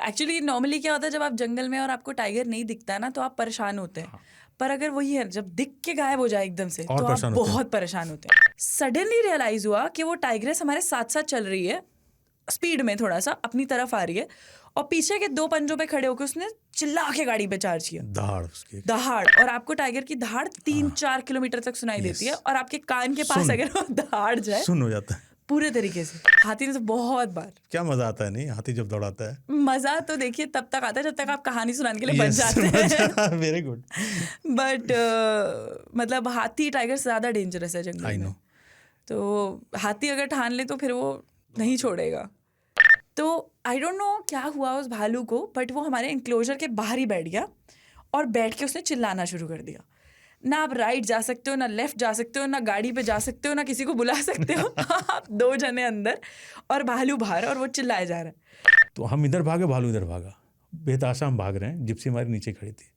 Actually normally क्या होता है, जब आप जंगल में और आपको टाइगर नहीं दिखता है ना, तो आप परेशान होते हैं। पर अगर वही है, जब दिख के गायब हो जाए एकदम से, और तो आप परेशान होते हैं। बहुत परेशान होते हैं। सडनली रियलाइज हुआ कि वो टाइग्रेस हमारे साथ साथ चल रही है, स्पीड में थोड़ा सा अपनी तरफ आ रही है, और पीछे के 2 पंजों पे खड़े होकर उसने चिल्ला के गाड़ी पे चार्ज किया। दहाड़ उसकी। दहाड़, और आपको टाइगर की दहाड़ 3-4 किलोमीटर तक सुनाई देती है, और आपके कान के पास अगर वो दहाड़ जाए सुन हो जाता है पूरे तरीके से। हाथी ने तो बहुत बार, क्या मजा आता है नहीं हाथी जब दौड़ाता है। मजा तो देखिए तब तक आता है जब तक आप कहानी सुनाने के लिए बच जाते हैं। Very good. बट मतलब हाथी टाइगर से ज्यादा डेंजरस है जंगल आई में। नो। तो हाथी अगर ठान ले तो फिर वो नहीं छोड़ेगा। तो आई डोंट नो क्या हुआ उस भालू को, बट वो हमारे इंक्लोजर के बाहर ही बैठ गया, और बैठ के उसने चिल्लाना शुरू कर दिया। ना आप राइट जा सकते हो, ना लेफ्ट जा सकते हो, ना गाड़ी पे जा सकते हो, ना किसी को बुला सकते हो। आप 2 जने अंदर और भालू बाहर, और वो चिल्लाए जा रहा है। तो हम इधर भागे, भालू इधर भागा, बेताशा हम भाग रहे हैं। जिप्सी हमारी नीचे खड़ी थी।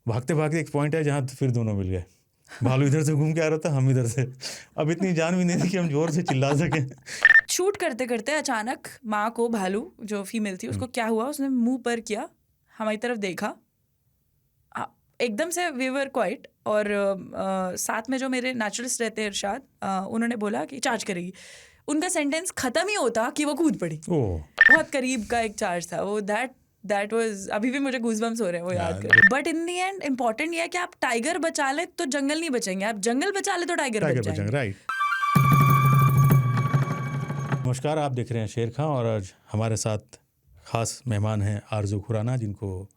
भागते भागते एक पॉइंट है जहाँ फिर दोनों मिल गए। भालू इधर से घूम के आ रहा था, हम इधर से। अब इतनी जान भी नहीं थी कि हम जोर से चिल्ला सकें। शूट करते करते अचानक माँ को, भालू जो फीमेल थी, उसको क्या हुआ, उसने मुंह पर किया, हमारी तरफ देखा, एकदम से वी वर क्वाइट। और साथ में जो मेरे नेचुरलिस्ट रहते हैं इरशाद, उन्होंने बोला कि चार्ज करेगी। उनका सेंटेंस खत्म ही होता कि वो कूद पड़ी। ओह, बहुत करीब का एक चार्ज था वो। दैट वाज, अभी भी मुझे गूज़बम्स हो रहे हैं वो याद कर। But in the and important ये है कि आप टाइगर बचा ले तो जंगल नहीं बचेंगे, आप जंगल बचा ले तो टाइगर बच जाएंगे। राइट। नमस्कार, आप देख रहे हैं शेर खां, और आज हमारे साथ खास मेहमान हैं आरजू खुराना, जिनको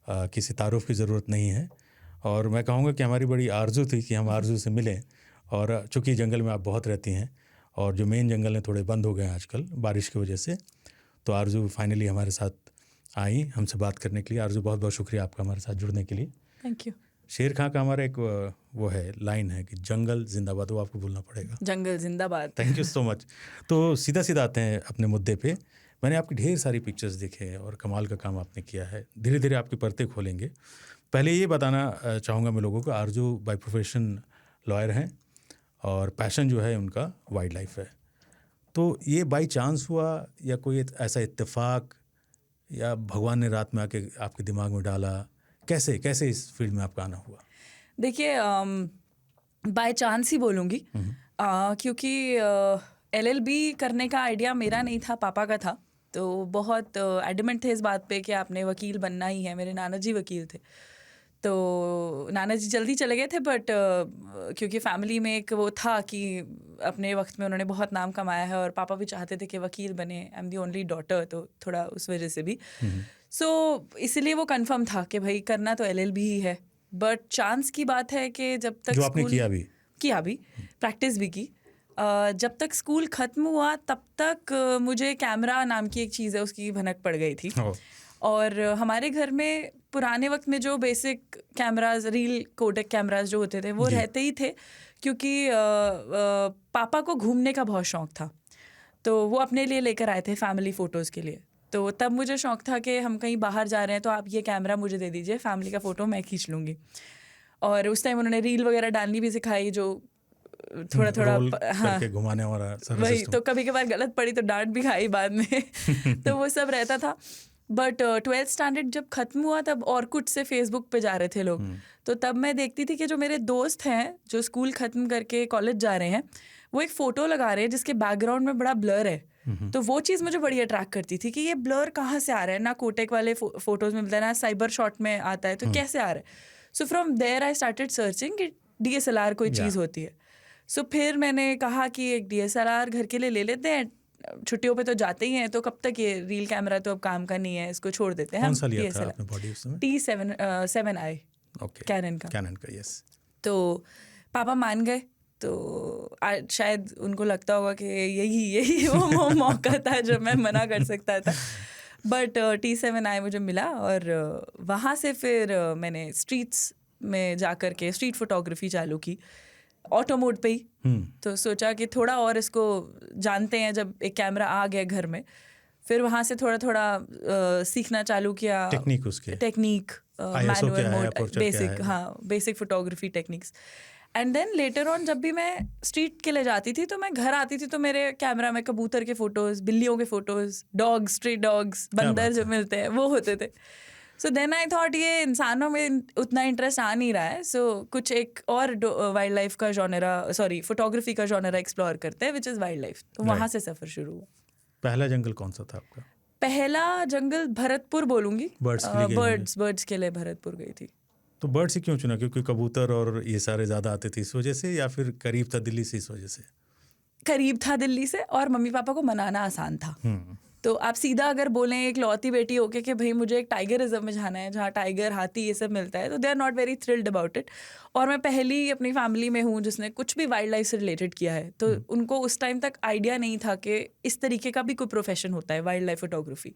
किसी तारुफ की ज़रूरत नहीं है। और मैं कहूँगा कि हमारी बड़ी आरजू थी कि हम आरजू से मिलें। और चूँकि जंगल में आप बहुत रहती हैं, और जो मेन जंगल हैं थोड़े बंद हो गए हैं आजकल बारिश की वजह से, तो आरजू फाइनली हमारे साथ आई हमसे बात करने के लिए। आरजू, बहुत बहुत शुक्रिया आपका हमारे साथ जुड़ने के लिए। Thank you. शेर खां का हमारा एक वो है, लाइन है कि जंगल जिंदाबाद, वो आपको बोलना पड़ेगा। जंगल जिंदाबाद। Thank you so much. तो सीधा सीधा आते हैं अपने मुद्दे पे। मैंने आपकी ढेर सारी पिक्चर्स देखे हैं और कमाल का काम आपने किया है। धीरे धीरे आपकी परतें खोलेंगे। पहले ये बताना चाहूँगा मैं लोगों को, आरजू बाय प्रोफेशन लॉयर हैं, और पैशन जो है उनका वाइल्ड लाइफ है। तो ये बाई चांस हुआ, या कोई ऐसा इत्तेफाक, या भगवान ने रात में आके आपके दिमाग में डाला? कैसे कैसे इस फील्ड में आपका आना हुआ? देखिए, बाय चांस ही बोलूँगी, क्योंकि LLB करने का आइडिया मेरा नहीं था, पापा का था। तो बहुत एडमेंट थे इस बात पे कि आपने वकील बनना ही है। मेरे नाना जी वकील थे, तो नाना जी जल्दी चले गए थे, बट क्योंकि फैमिली में एक वो था कि अपने वक्त में उन्होंने बहुत नाम कमाया है, और पापा भी चाहते थे कि वकील बने। I am the only daughter, तो थोड़ा उस वजह से भी इसलिए वो कंफर्म था कि भाई करना तो LLB ही है। बट चांस की बात है कि जब तक जो आपने किया भी प्रैक्टिस भी की, जब तक स्कूल ख़त्म हुआ तब तक मुझे कैमरा नाम की एक चीज़ है उसकी भनक पड़ गई थी। और हमारे घर में पुराने वक्त में जो basic cameras, reel Kodak cameras जो होते थे, वो रहते ही थे, क्योंकि पापा को घूमने का बहुत शौक़ था। तो वो अपने लिए लेकर आए थे फैमिली फ़ोटोज़ के लिए। तो तब मुझे शौक़ था कि हम कहीं बाहर जा रहे हैं तो आप ये कैमरा मुझे दे दीजिए, फैमिली का फ़ोटो मैं खींच लूँगी। और उस टाइम उन्होंने रील वगैरह डालनी भी सिखाई, जो थोड़ा थोड़ा करके घुमाने वाला सारा वही। सिस्टम। तो कभी कभार गलत पड़ी तो डांट भी खाई बाद में। तो वो सब रहता था। बट 12th स्टैंडर्ड जब ख़त्म हुआ, तब और कुछ से फेसबुक पे जा रहे थे लोग। तो तब मैं देखती थी कि जो मेरे दोस्त हैं जो स्कूल ख़त्म करके कॉलेज जा रहे हैं, वो एक फ़ोटो लगा रहे हैं जिसके बैकग्राउंड में बड़ा ब्लर है। तो वो चीज़ मुझे बड़ी अट्रैक्ट करती थी कि ये ब्लर कहाँ से आ रहा है, ना कोटेक वाले फ़ोटोज़ में मिलता है, ना साइबर शॉट में आता है, तो कैसे आ रहा है। So from there I started searching कि DSLR कोई चीज़ होती है। सो फिर मैंने कहा कि एक DSLR घर के लिए ले लेते हैं, छुट्टियों पे तो जाते ही हैं, तो कब तक ये रील कैमरा तो अब काम का नहीं है, इसको छोड़ देते हैं। कौन सा लिया था आपने बॉडी उस समय? T7i कैनन का। यस। तो पापा मान गए। तो शायद उनको लगता होगा कि यही वो मौका था जो मैं मना कर सकता था। बट T7i मुझे मिला, और वहाँ से फिर मैंने स्ट्रीट्स में जा कर के स्ट्रीट फोटोग्राफी चालू की, ऑटो मोड पे ही। तो सोचा कि थोड़ा और इसको जानते हैं। जब एक कैमरा आ गया घर में, फिर वहाँ से थोड़ा थोड़ा सीखना चालू किया, technique, manual mode, basic photography techniques. And then later on जब भी मैं स्ट्रीट के लिए जाती थी तो मैं घर आती थी तो मेरे कैमरा में कबूतर के फोटोज, बिल्लियों के फोटोज, डॉग्स, स्ट्रीट डॉग्स, बंदर जो मिलते हैं वो होते थे. सो देन आई थॉट ये इंसानों में उतना इंटरेस्ट आ नहीं रहा है, सो कुछ एक और वाइल्ड लाइफ का जॉनरा, फोटोग्राफी का जॉनरा एक्सप्लोर करते हैं, विच इज़ वाइल्ड लाइफ. तो वहाँ से सफ़र शुरू हुआ. पहला जंगल कौन सा था आपका? पहला जंगल भरतपुर बोलूँगी. बर्ड्स के लिए भरतपुर गई थी. तो बर्ड्स ही क्यों चुना? क्योंकि कबूतर और ये सारे ज़्यादा आते थे इस वजह से, या फिर करीब था दिल्ली से इस वजह से? करीब था दिल्ली से और मम्मी पापा को मनाना आसान था. तो आप सीधा अगर बोलें एक लौती बेटी होके कि भाई मुझे एक टाइगर रिजर्व में जाना है जहाँ टाइगर, हाथी ये सब मिलता है, तो they are not very thrilled about it. और मैं पहली अपनी फैमिली में हूँ जिसने कुछ भी वाइल्ड लाइफ से रिलेटेड किया है, तो उनको उस टाइम तक आइडिया नहीं था कि इस तरीके का भी कोई प्रोफेशन होता है वाइल्ड लाइफ फोटोग्राफी.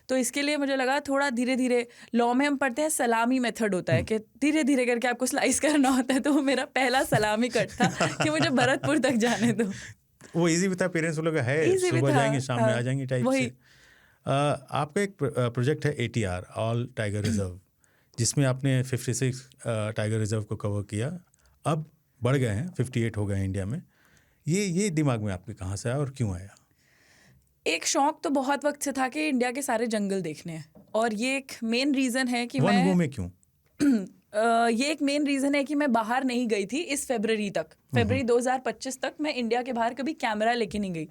तो इसके लिए मुझे लगा थोड़ा धीरे धीरे, लॉ में हम पढ़ते हैं सलामी मेथड होता है कि धीरे धीरे करके आपको स्लाइस करना होता है. तो वो मेरा पहला सलामी कट था कि मुझे भरतपुर तक जाने दो. वो इजी भी था, पेरेंट्स लोग है सुबह जाएंगे शाम में आ जाएंगे टाइप से. आपका एक प्रोजेक्ट है ATR, ऑल टाइगर रिजर्व, जिसमें आपने 56 टाइगर रिजर्व को कवर किया. अब बढ़ गए हैं, 58 हो गए हैं इंडिया में. ये दिमाग में आपके कहाँ से आया और क्यों आया? एक शौक तो बहुत वक्त से था कि इंडिया के सारे जंगल देखने हैं, और ये एक मेन रीज़न है कि वन गो में क्यों? ये एक मेन रीज़न है कि मैं बाहर नहीं गई थी इस फरवरी 2025 तक मैं इंडिया के बाहर कभी कैमरा लेके नहीं गई.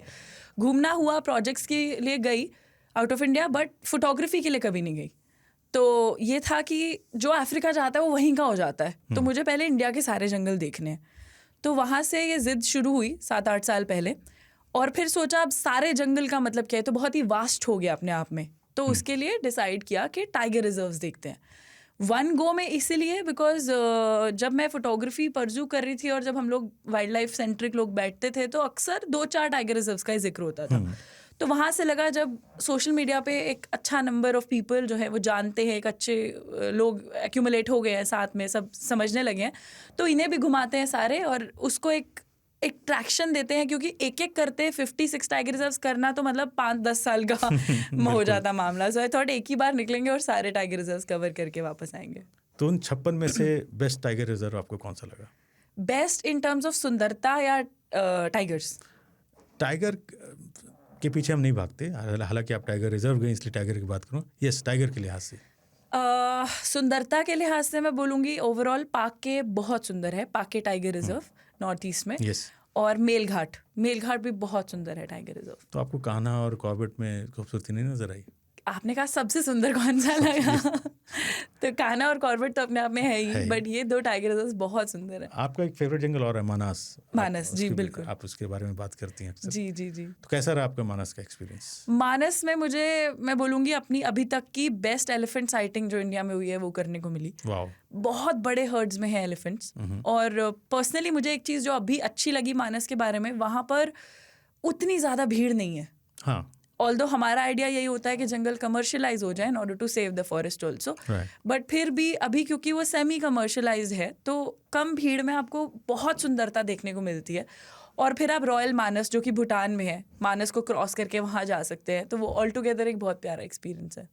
घूमना हुआ, प्रोजेक्ट्स के लिए गई out of India, but photography के लिए कभी नहीं गई. तो ये था कि जो अफ्रीका जाता है वो वहीं का हो जाता है, तो मुझे पहले इंडिया के सारे जंगल देखने हैं. तो वहाँ से ये ज़िद शुरू हुई 7-8 साल पहले. और फिर सोचा अब सारे जंगल का मतलब क्या है, तो बहुत ही वास्ट हो गया अपने आप में. तो उसके लिए डिसाइड किया कि टाइगर रिजर्व्स देखते हैं वन गो में. इसीलिए बिकॉज जब मैं फोटोग्राफी परस्यू कर रही थी और जब हम लोग वाइल्ड लाइफ सेंट्रिक लोग बैठते थे तो अक्सर 2-4 टाइगर रिजर्व्स का ही जिक्र होता था. तो वहाँ से लगा, जब सोशल मीडिया पे एक अच्छा नंबर ऑफ पीपल जो है वो जानते हैं, एक अच्छे लोग एक्यूमुलेट हो गए हैं साथ में, सब समझने लगे हैं, तो इन्हें भी घुमाते हैं सारे और उसको एक ट्रैक्शन देते हैं. क्योंकि एक एक करते 56 टाइगर रिजर्व्स करना तो मतलब 5-10 साल का हो जाता मामला. सो आई थॉट एक ही बार निकलेंगे और सारे टाइगर रिजर्व्स कवर करके वापस आएंगे. तो उन 56 में से बेस्ट टाइगर रिजर्व आपको कौन सा लगा? बेस्ट इन टर्म्स ऑफ सुंदरता या टाइगर्स? टाइगर के पीछे हम नहीं भागते, हालांकि आप टाइगर रिजर्व गए इसलिए टाइगर की बात करूँ. यस, टाइगर के लिहाज से सुंदरता के लिहाज से मैं बोलूँगी ओवरऑल पाके बहुत सुंदर है. पाके टाइगर रिजर्व नॉर्थ ईस्ट में. yes. और मेलघाट भी बहुत सुंदर है टाइगर रिजर्व. तो आपको कान्हा और कॉर्बेट में खूबसूरती नहीं नजर आई? आपने कहा सबसे सुंदर कौन सा लगा? तो कान्हा और कॉर्बेट तो अपने आप में है ही, बट ये 2 टाइगर रिजर्व्स बहुत सुंदर है. आपका एक फेवरेट जंगल और है मानस. जी बिल्कुल, आप उसके बारे में बात करती हैं अक्सर. जी. तो कैसा रहा आपका मानस का एक्सपीरियंस? मानस में मैं बोलूँगी अपनी अभी तक की बेस्ट एलिफेंट साइटिंग जो इंडिया में हुई है वो करने को मिली. वाओ. बहुत बड़े हर्ड्स में है एलिफेंट्स. और पर्सनली मुझे एक चीज़ जो अभी अच्छी लगी मानस के बारे में, वहाँ पर उतनी ज़्यादा भीड़ नहीं है. हाँ. ऑल्दो हमारा आइडिया यही होता है कि जंगल कमर्शियलाइज हो जाए in order to save the forest also, but फिर भी अभी क्योंकि वो सेमी कमर्शियलाइज है तो कम भीड़ में आपको बहुत सुंदरता देखने को मिलती है. और फिर आप रॉयल मानस जो कि भूटान में है, मानस को क्रॉस करके वहाँ जा सकते हैं. तो वो ऑल टुगेदर एक बहुत प्यारा एक्सपीरियंस है.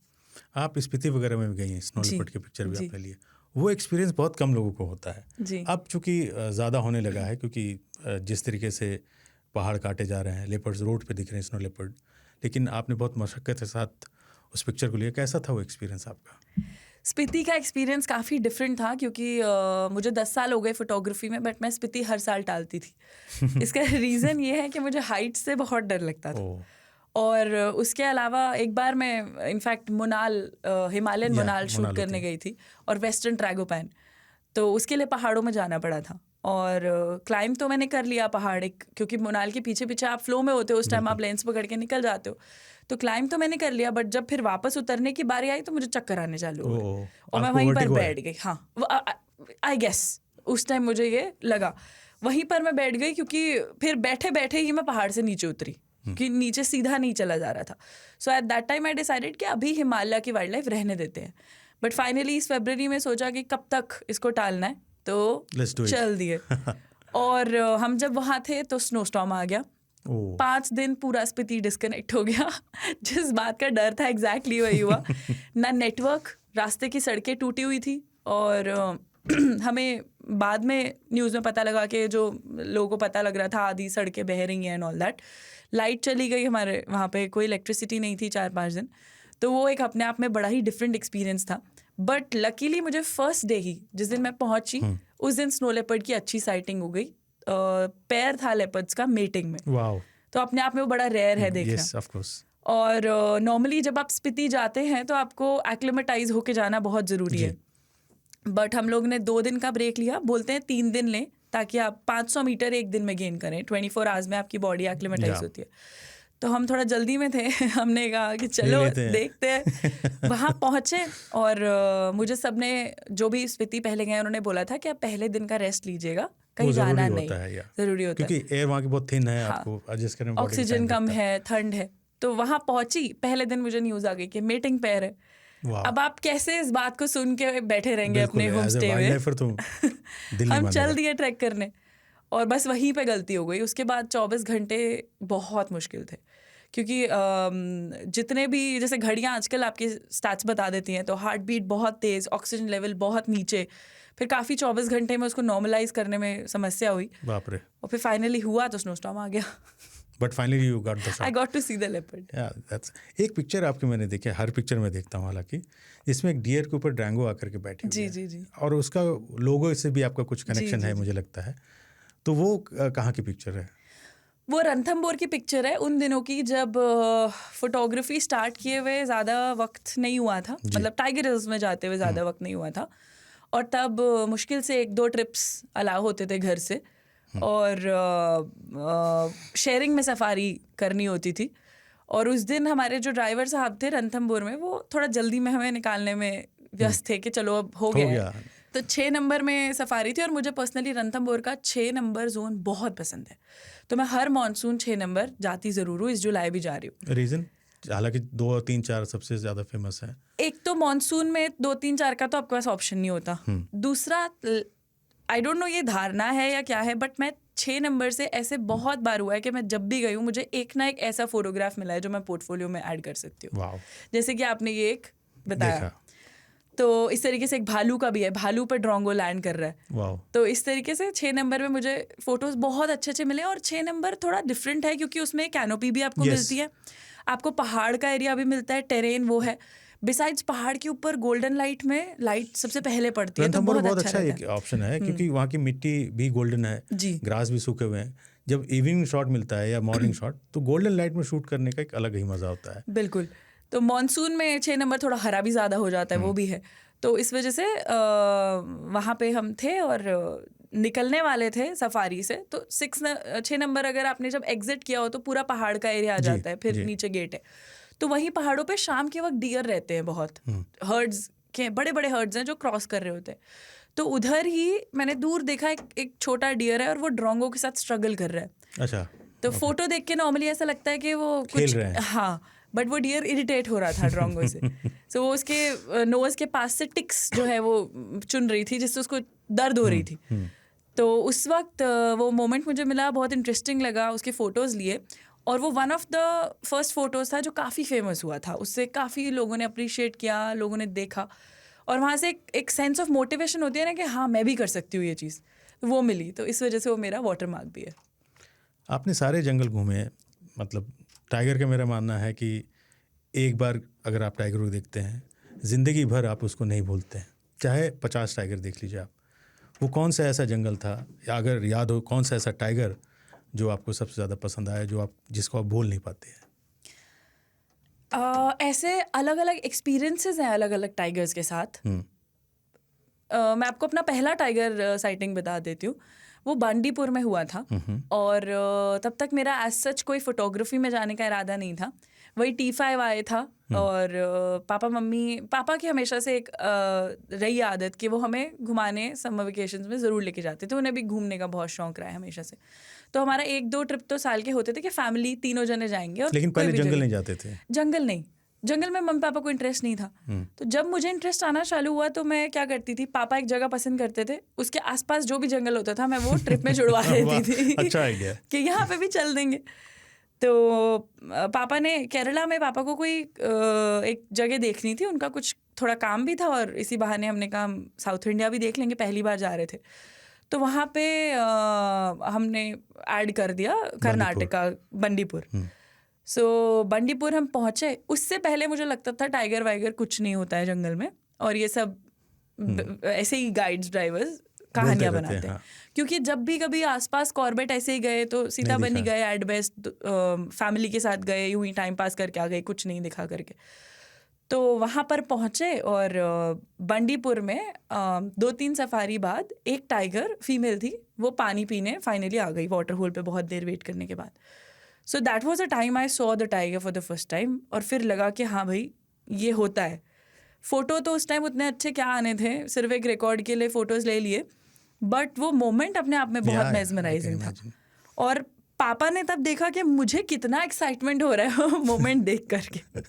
आप स्पीति वगैरह में भी गई हैं, स्नो लेपर्ड की पिक्चर भी आपने ली. वो एक्सपीरियंस बहुत कम लोगों को होता है. अब चूंकि ज़्यादा होने लगा है, क्योंकि जिस तरीके से पहाड़ काटे जा रहे हैं, लेपर्ड्स रोड पे दिख रहे हैं, स्नो लेपर्ड. लेकिन आपने बहुत मशक्क़त के साथ उस पिक्चर को लिया. कैसा था वो एक्सपीरियंस आपका? स्पीति का एक्सपीरियंस काफ़ी डिफरेंट था क्योंकि मुझे 10 साल हो गए फोटोग्राफी में, बट मैं स्पीति हर साल टालती थी. इसका रीज़न ये है कि मुझे हाइट से बहुत डर लगता था. और उसके अलावा एक बार मैं इनफैक्ट हिमालयन मोनाल शूट करने गई थी और वेस्टर्न ट्रैगोपैन, तो उसके लिए पहाड़ों में जाना पड़ा था. और क्लाइंब तो मैंने कर लिया पहाड़, क्योंकि मोनाल के पीछे पीछे आप फ्लो में होते हो, उस टाइम आप लेंस पकड़ के निकल जाते हो, तो क्लाइंब तो मैंने कर लिया. बट जब फिर वापस उतरने की बारी आई तो मुझे चक्कर आने चालू हो गए और मैं वहीं पर बैठ गई. हाँ, आई गेस उस टाइम मुझे ये लगा, वहीं पर मैं बैठ गई, क्योंकि फिर बैठे बैठे ही मैं पहाड़ से नीचे उतरी कि नीचे सीधा नहीं चला जा रहा था. So at that time I decided कि अभी हिमालय की वाइल्ड लाइफ रहने देते हैं. बट फाइनली इस फरवरी में सोचा कि कब तक इसको टालना है, तो चल दिए. और हम जब वहाँ थे तो स्नोस्टॉर्म आ गया. 5 दिन पूरा स्पीति डिस्कनेक्ट हो गया. जिस बात का डर था एग्जैक्टली वही हुआ. ना नेटवर्क, रास्ते की सड़कें टूटी हुई थी और हमें बाद में न्यूज़ में पता लगा कि जो लोगों को पता लग रहा था आधी सड़कें बह रही हैं एंड ऑल दैट, लाइट चली गई हमारे वहाँ पे, कोई इलेक्ट्रिसिटी नहीं थी 4-5 दिन। तो वो एक अपने आप में बड़ा ही डिफरेंट एक्सपीरियंस था। बट लकीली मुझे फर्स्ट डे ही जिस दिन मैं पहुंची उस दिन स्नो लेपर्ड की अच्छी साइटिंग हो गई। पैर था लेपर्ड्स का मेटिंग में। वाओ। तो अपने आप में वो बड़ा रेयर है देखना। Yes of course. और नॉर्मली जब आप स्पीति जाते हैं तो आपको एक्लिमेटाइज होके जाना बहुत ज़रूरी है। बट हम लोग ने 2 दिन का ब्रेक लिया, बोलते हैं 3 दिन लें ताकि आप 500 मीटर एक दिन में गेन करें। 24 आवर्स में आपकी बॉडी एक्लिमेटाइज होती है। तो हम थोड़ा जल्दी में थे हमने कहा कि चलो देखते हैं। वहाँ पहुँचे और मुझे सबने जो भी स्पीति पहले गए उन्होंने बोला था कि आप पहले दिन का रेस्ट लीजिएगा, कहीं जाना नहीं, ज़रूरी होता है क्योंकि एयर वहाँ की बहुत थिन है, आपको एडजस्ट करने में ऑक्सीजन कम है, ठंड है। तो वहाँ पहुँची, पहले दिन मुझे न्यूज़ आ गई कि मेटिंग पेयर है। अब आप कैसे इस बात को सुन के बैठे रहेंगे अपने होम स्टे में। हम चल दिए ट्रैक करने और बस वहीं पे गलती हो गई। उसके बाद 24 घंटे बहुत मुश्किल थे, क्योंकि जितने भी जैसे घड़ियाँ आजकल आपके स्टैट्स बता देती हैं, तो हार्ट बीट बहुत तेज़, ऑक्सीजन लेवल बहुत नीचे, फिर काफ़ी 24 घंटे में उसको नॉर्मलाइज करने में समस्या हुई। बाप रे। और फिर फाइनली हुआ तो स्नोस्टॉर्म आ गया। But finally you got the shot. I got to see the leopard. That's एक पिक्चर आपकी मैंने देखी, हर पिक्चर में देखता हूँ हालांकि, जिसमें एक डियर के ऊपर ड्रैंगो आकर के बैठे हुए हैं। जी। और उसका लोगो से भी आपका कुछ कनेक्शन है मुझे लगता है। तो वो कहाँ की पिक्चर है? वो रणथंबोर की पिक्चर है, उन दिनों की जब फोटोग्राफी स्टार्ट किए हुए ज़्यादा वक्त नहीं हुआ था, मतलब टाइगर हिल्स में जाते हुए ज़्यादा वक्त नहीं हुआ था। और तब मुश्किल से 1-2 ट्रिप्स अलाउ होते थे घर से, और शेयरिंग में सफारी करनी होती थी। और उस दिन हमारे जो ड्राइवर साहब थे रणथंबोर में, वो थोड़ा जल्दी में हमें निकालने में व्यस्त थे कि चलो अब हो गया। तो 6 नंबर में सफारी थी और मुझे पर्सनली रणथंबोर का 6 नंबर जोन बहुत पसंद है। तो मैं हर मानसून 6 नंबर जाती ज़रूर हूँ, इस जुलाई भी जा रही हूँ। रीज़न? हालांकि 2, 3, 4 सबसे ज़्यादा फेमस है। एक तो मानसून में 2, 3, 4 का तो आपके पास ऑप्शन नहीं होता। दूसरा, आई डोंट नो ये धारणा है या क्या है, बट मैं 6 नंबर से ऐसे बहुत बार हुआ है कि मैं जब भी गई हूँ मुझे एक ना एक ऐसा फोटोग्राफ मिला है जो मैं पोर्टफोलियो में ऐड कर सकती हूँ। जैसे कि आपने ये एक बताया, तो इस तरीके से एक भालू का भी है, भालू पर ड्रोंगो लैंड कर रहा है। तो इस तरीके से 6 नंबर में मुझे फोटोज बहुत अच्छे मिले। और 6 नंबर थोड़ा डिफरेंट है क्योंकि उसमें कैनोपी भी आपको मिलती है, आपको पहाड़ का एरिया भी मिलता है, टेरेन वो है। बिसाइड्स पहाड़ के ऊपर गोल्डन लाइट में लाइट सबसे पहले पड़ती है, तो बहुत अच्छा एक ऑप्शन है क्योंकि वहाँ की मिट्टी भी गोल्डन है, ग्रास भी सूखे हुए हैं। जब इवनिंग शॉट मिलता है या मॉर्निंग शॉट, तो गोल्डन लाइट में शूट करने का एक अलग ही मजा होता है। बिल्कुल। तो मानसून में 6 नंबर थोड़ा हरा भी ज़्यादा हो जाता है, वो भी है। तो इस वजह से वहाँ पे हम थे और निकलने वाले थे सफारी से। तो 6 नंबर अगर आपने जब एग्जिट किया हो तो पूरा पहाड़ का एरिया आ जाता है, फिर नीचे गेट है। तो वहीं पहाड़ों पे शाम के वक्त डियर रहते हैं बहुत, हर्ड्स के बड़े हर्ड्स हैं जो क्रॉस कर रहे होते हैं। तो उधर ही मैंने दूर देखा एक छोटा डियर है और वो ड्रोंगो के साथ स्ट्रगल कर रहा है। अच्छा। तो फोटो देख के नॉर्मली ऐसा लगता है कि वो कुछ, हाँ, बट वो डियर इरिटेट हो रहा था ड्रोंगो से। सो वो उसके नोज के पास से टिक्स जो है वो चुन रही थी, जिससे उसको दर्द हो रही थी। तो उस वक्त वो मोमेंट मुझे मिला, बहुत इंटरेस्टिंग लगा, उसके फ़ोटोज़ लिए। और वो one of the first photos था जो काफ़ी फेमस हुआ था, उससे काफ़ी लोगों ने अप्रिशिएट किया, लोगों ने देखा। और वहाँ से एक सेंस ऑफ मोटिवेशन होती है ना कि हाँ मैं भी कर सकती हूँ ये चीज़, वो मिली। तो इस वजह से वो मेरा वाटरमार्क भी है। आपने सारे जंगल घूमे, मतलब टाइगर का मेरा मानना है कि एक बार अगर आप टाइगर को देखते हैं, ज़िंदगी भर आप उसको नहीं भूलते हैं, चाहे 50 टाइगर देख लीजिए आप। वो कौन सा ऐसा जंगल था, या अगर याद हो कौन सा ऐसा टाइगर जो आपको सबसे ज़्यादा पसंद आया, जिसको आप भूल नहीं पाते हैं? ऐसे अलग अलग एक्सपीरियंसेस हैं अलग अलग टाइगर्स के साथ। मैं आपको अपना पहला टाइगर साइटिंग बता देती हूँ। वो बांदीपुर में हुआ था और तब तक मेरा एज सच कोई फोटोग्राफी में जाने का इरादा नहीं था। वही T5 आए था और पापा की हमेशा से एक रही आदत कि वो हमें घुमाने समर वेकेशंस में ज़रूर लेके जाते थे। उन्हें भी घूमने का बहुत शौक रहा है हमेशा से। तो हमारा 1-2 ट्रिप तो साल के होते थे कि फैमिली 3 जने जाएंगे। और लेकिन पहले जंगल नहीं जाते थे? जंगल में मम्मी पापा को इंटरेस्ट नहीं था। तो जब मुझे इंटरेस्ट आना चालू हुआ तो मैं क्या करती थी, पापा एक जगह पसंद करते थे, उसके आसपास जो भी जंगल होता था मैं वो ट्रिप में जुड़वा देती थी। अच्छा आइडिया। कि यहाँ पे भी चल देंगे। तो पापा ने केरला में पापा को कोई एक जगह देखनी थी, उनका कुछ थोड़ा काम भी था और इसी बहाने हमने कहा साउथ इंडिया भी देख लेंगे, पहली बार जा रहे थे। तो वहाँ पे हमने ऐड कर दिया कर्नाटका, बंडीपुर। सो बंडीपुर हम पहुँचे। उससे पहले मुझे लगता था टाइगर वाइगर कुछ नहीं होता है जंगल में, और ये सब ऐसे ही गाइड्स ड्राइवर्स कहानियां बनाते हैं। क्योंकि जब भी कभी आसपास कॉर्बेट ऐसे ही गए तो सीताबनी गए एट बेस्ट, फैमिली के साथ गए, यूं ही टाइम पास करके आ गए, कुछ नहीं दिखा करके। तो वहाँ पर पहुँचे और बंडीपुर में 2-3 सफारी बाद एक टाइगर फीमेल थी, वो पानी पीने फाइनली आ गई वाटर होल पे बहुत देर वेट करने के बाद। So that was a time I saw the tiger for the first time. और फिर लगा कि हाँ भाई ये होता है। फ़ोटो तो उस टाइम उतने अच्छे क्या आने थे, सिर्फ एक रिकॉर्ड के लिए फ़ोटोज़ ले लिए, बट वो मोमेंट अपने आप में बहुत मेस्मराइजिंग था। और पापा ने तब देखा कि मुझे कितना एक्साइटमेंट हो रहा है वो मोमेंट देख करके।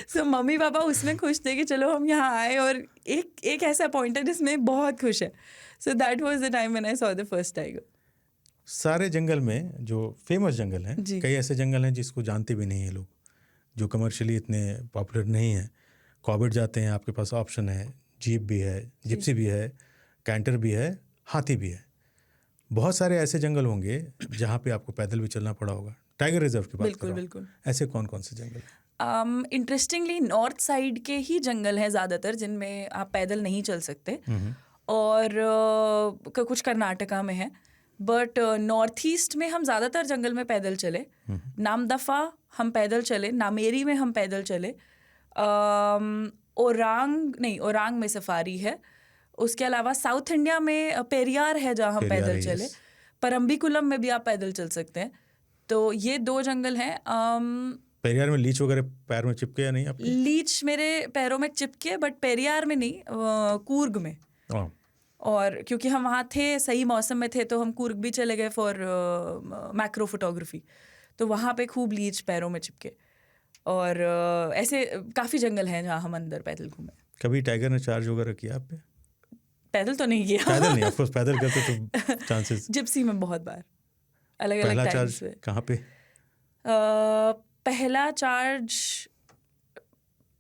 सो मम्मी पापा उसमें खुश थे कि चलो हम यहाँ आए और एक ऐसा पॉइंट है जिसमें बहुत खुश है। So that was the time when I saw the first tiger. सारे जंगल में जो फेमस जंगल हैं, कई ऐसे जंगल हैं जिसको जानते भी नहीं हैं लोग, जो कमर्शियली इतने पॉपुलर नहीं हैं। कॉर्बेट जाते हैं, आपके पास ऑप्शन है, जीप भी है, जिप्सी भी है, कैंटर भी है, हाथी भी है। बहुत सारे ऐसे जंगल होंगे जहाँ पे आपको पैदल भी चलना पड़ा होगा। टाइगर रिजर्व की बात कर रहा हूँ। बिल्कुल। ऐसे कौन कौन से जंगल हैं? इंटरेस्टिंगली नॉर्थ साइड के ही जंगल हैं ज़्यादातर जिनमें आप पैदल नहीं चल सकते, और कुछ कर्नाटका में है। बट नॉर्थ ईस्ट में हम ज़्यादातर जंगल में पैदल चले। नामदफा हम पैदल चले, नामेरी में हम पैदल चले, ओरांग में सफारी है। उसके अलावा साउथ इंडिया में पेरियार है जहाँ हम पैदल चले। परम्बिकुलम में भी आप पैदल चल सकते हैं। तो ये 2 जंगल हैं। पेरियार में लीच वगैरह पैर में चिपके या नहीं आपके? लीच मेरे पैरों में चिपके, बट पेरियार में नहीं, कूर्ग में। और क्योंकि हम वहाँ थे, सही मौसम में थे, तो हम कूर्ग भी चले गए फॉर मैक्रो फोटोग्राफी। तो वहाँ पे खूब लीच पैरों में चिपके। और ऐसे काफ़ी जंगल हैं जहाँ हम अंदर पैदल घूमे। कभी टाइगर ने चार्ज वगैरह किया आप पे? पैदल तो नहीं किया। पैदल नहीं, ऑफ कोर्स पैदल करते तो चांसेस। जिप्सी में बहुत बार, अलग अलग पहला चार्ज कहाँ पे?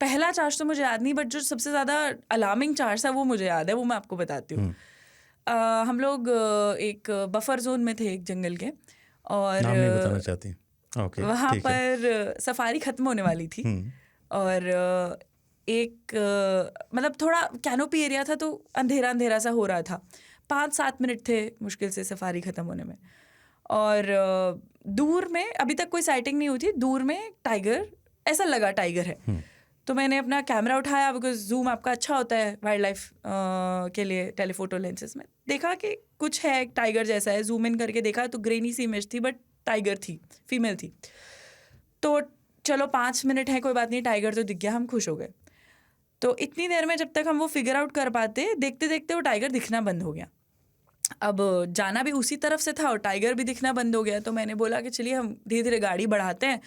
पहला चार्ज तो मुझे याद नहीं, बट जो सबसे ज़्यादा अलार्मिंग चार्ज था वो मुझे याद है, वो मैं आपको बताती हूँ। हम लोग एक बफर जोन में थे एक जंगल के, और नाम नहीं बताना चाहती। ओके, वहाँ पर सफारी ख़त्म होने वाली थी, और एक मतलब थोड़ा कैनोपी एरिया था, तो अंधेरा अंधेरा सा हो रहा था। 5-7 मिनट थे मुश्किल से सफारी ख़त्म होने में। और दूर में, अभी तक कोई साइटिंग नहीं हुई थी, दूर में टाइगर, ऐसा लगा टाइगर है। तो मैंने अपना कैमरा उठाया, बिकॉज जूम आपका अच्छा होता है वाइल्ड लाइफ के लिए टेलीफोटो लेंसेज में। देखा कि कुछ है, एक टाइगर जैसा है, जूम इन करके देखा तो ग्रेनी सी इमेज थी, बट टाइगर थी, फीमेल थी। तो चलो 5 मिनट है, कोई बात नहीं, टाइगर तो दिख गया, हम खुश हो गए। तो इतनी देर में जब तक हम वो फिगर आउट कर पाते, देखते देखते वो टाइगर दिखना बंद हो गया। अब जाना भी उसी तरफ से था और टाइगर भी दिखना बंद हो गया। तो मैंने बोला कि चलिए हम धीरे धीरे गाड़ी बढ़ाते हैं,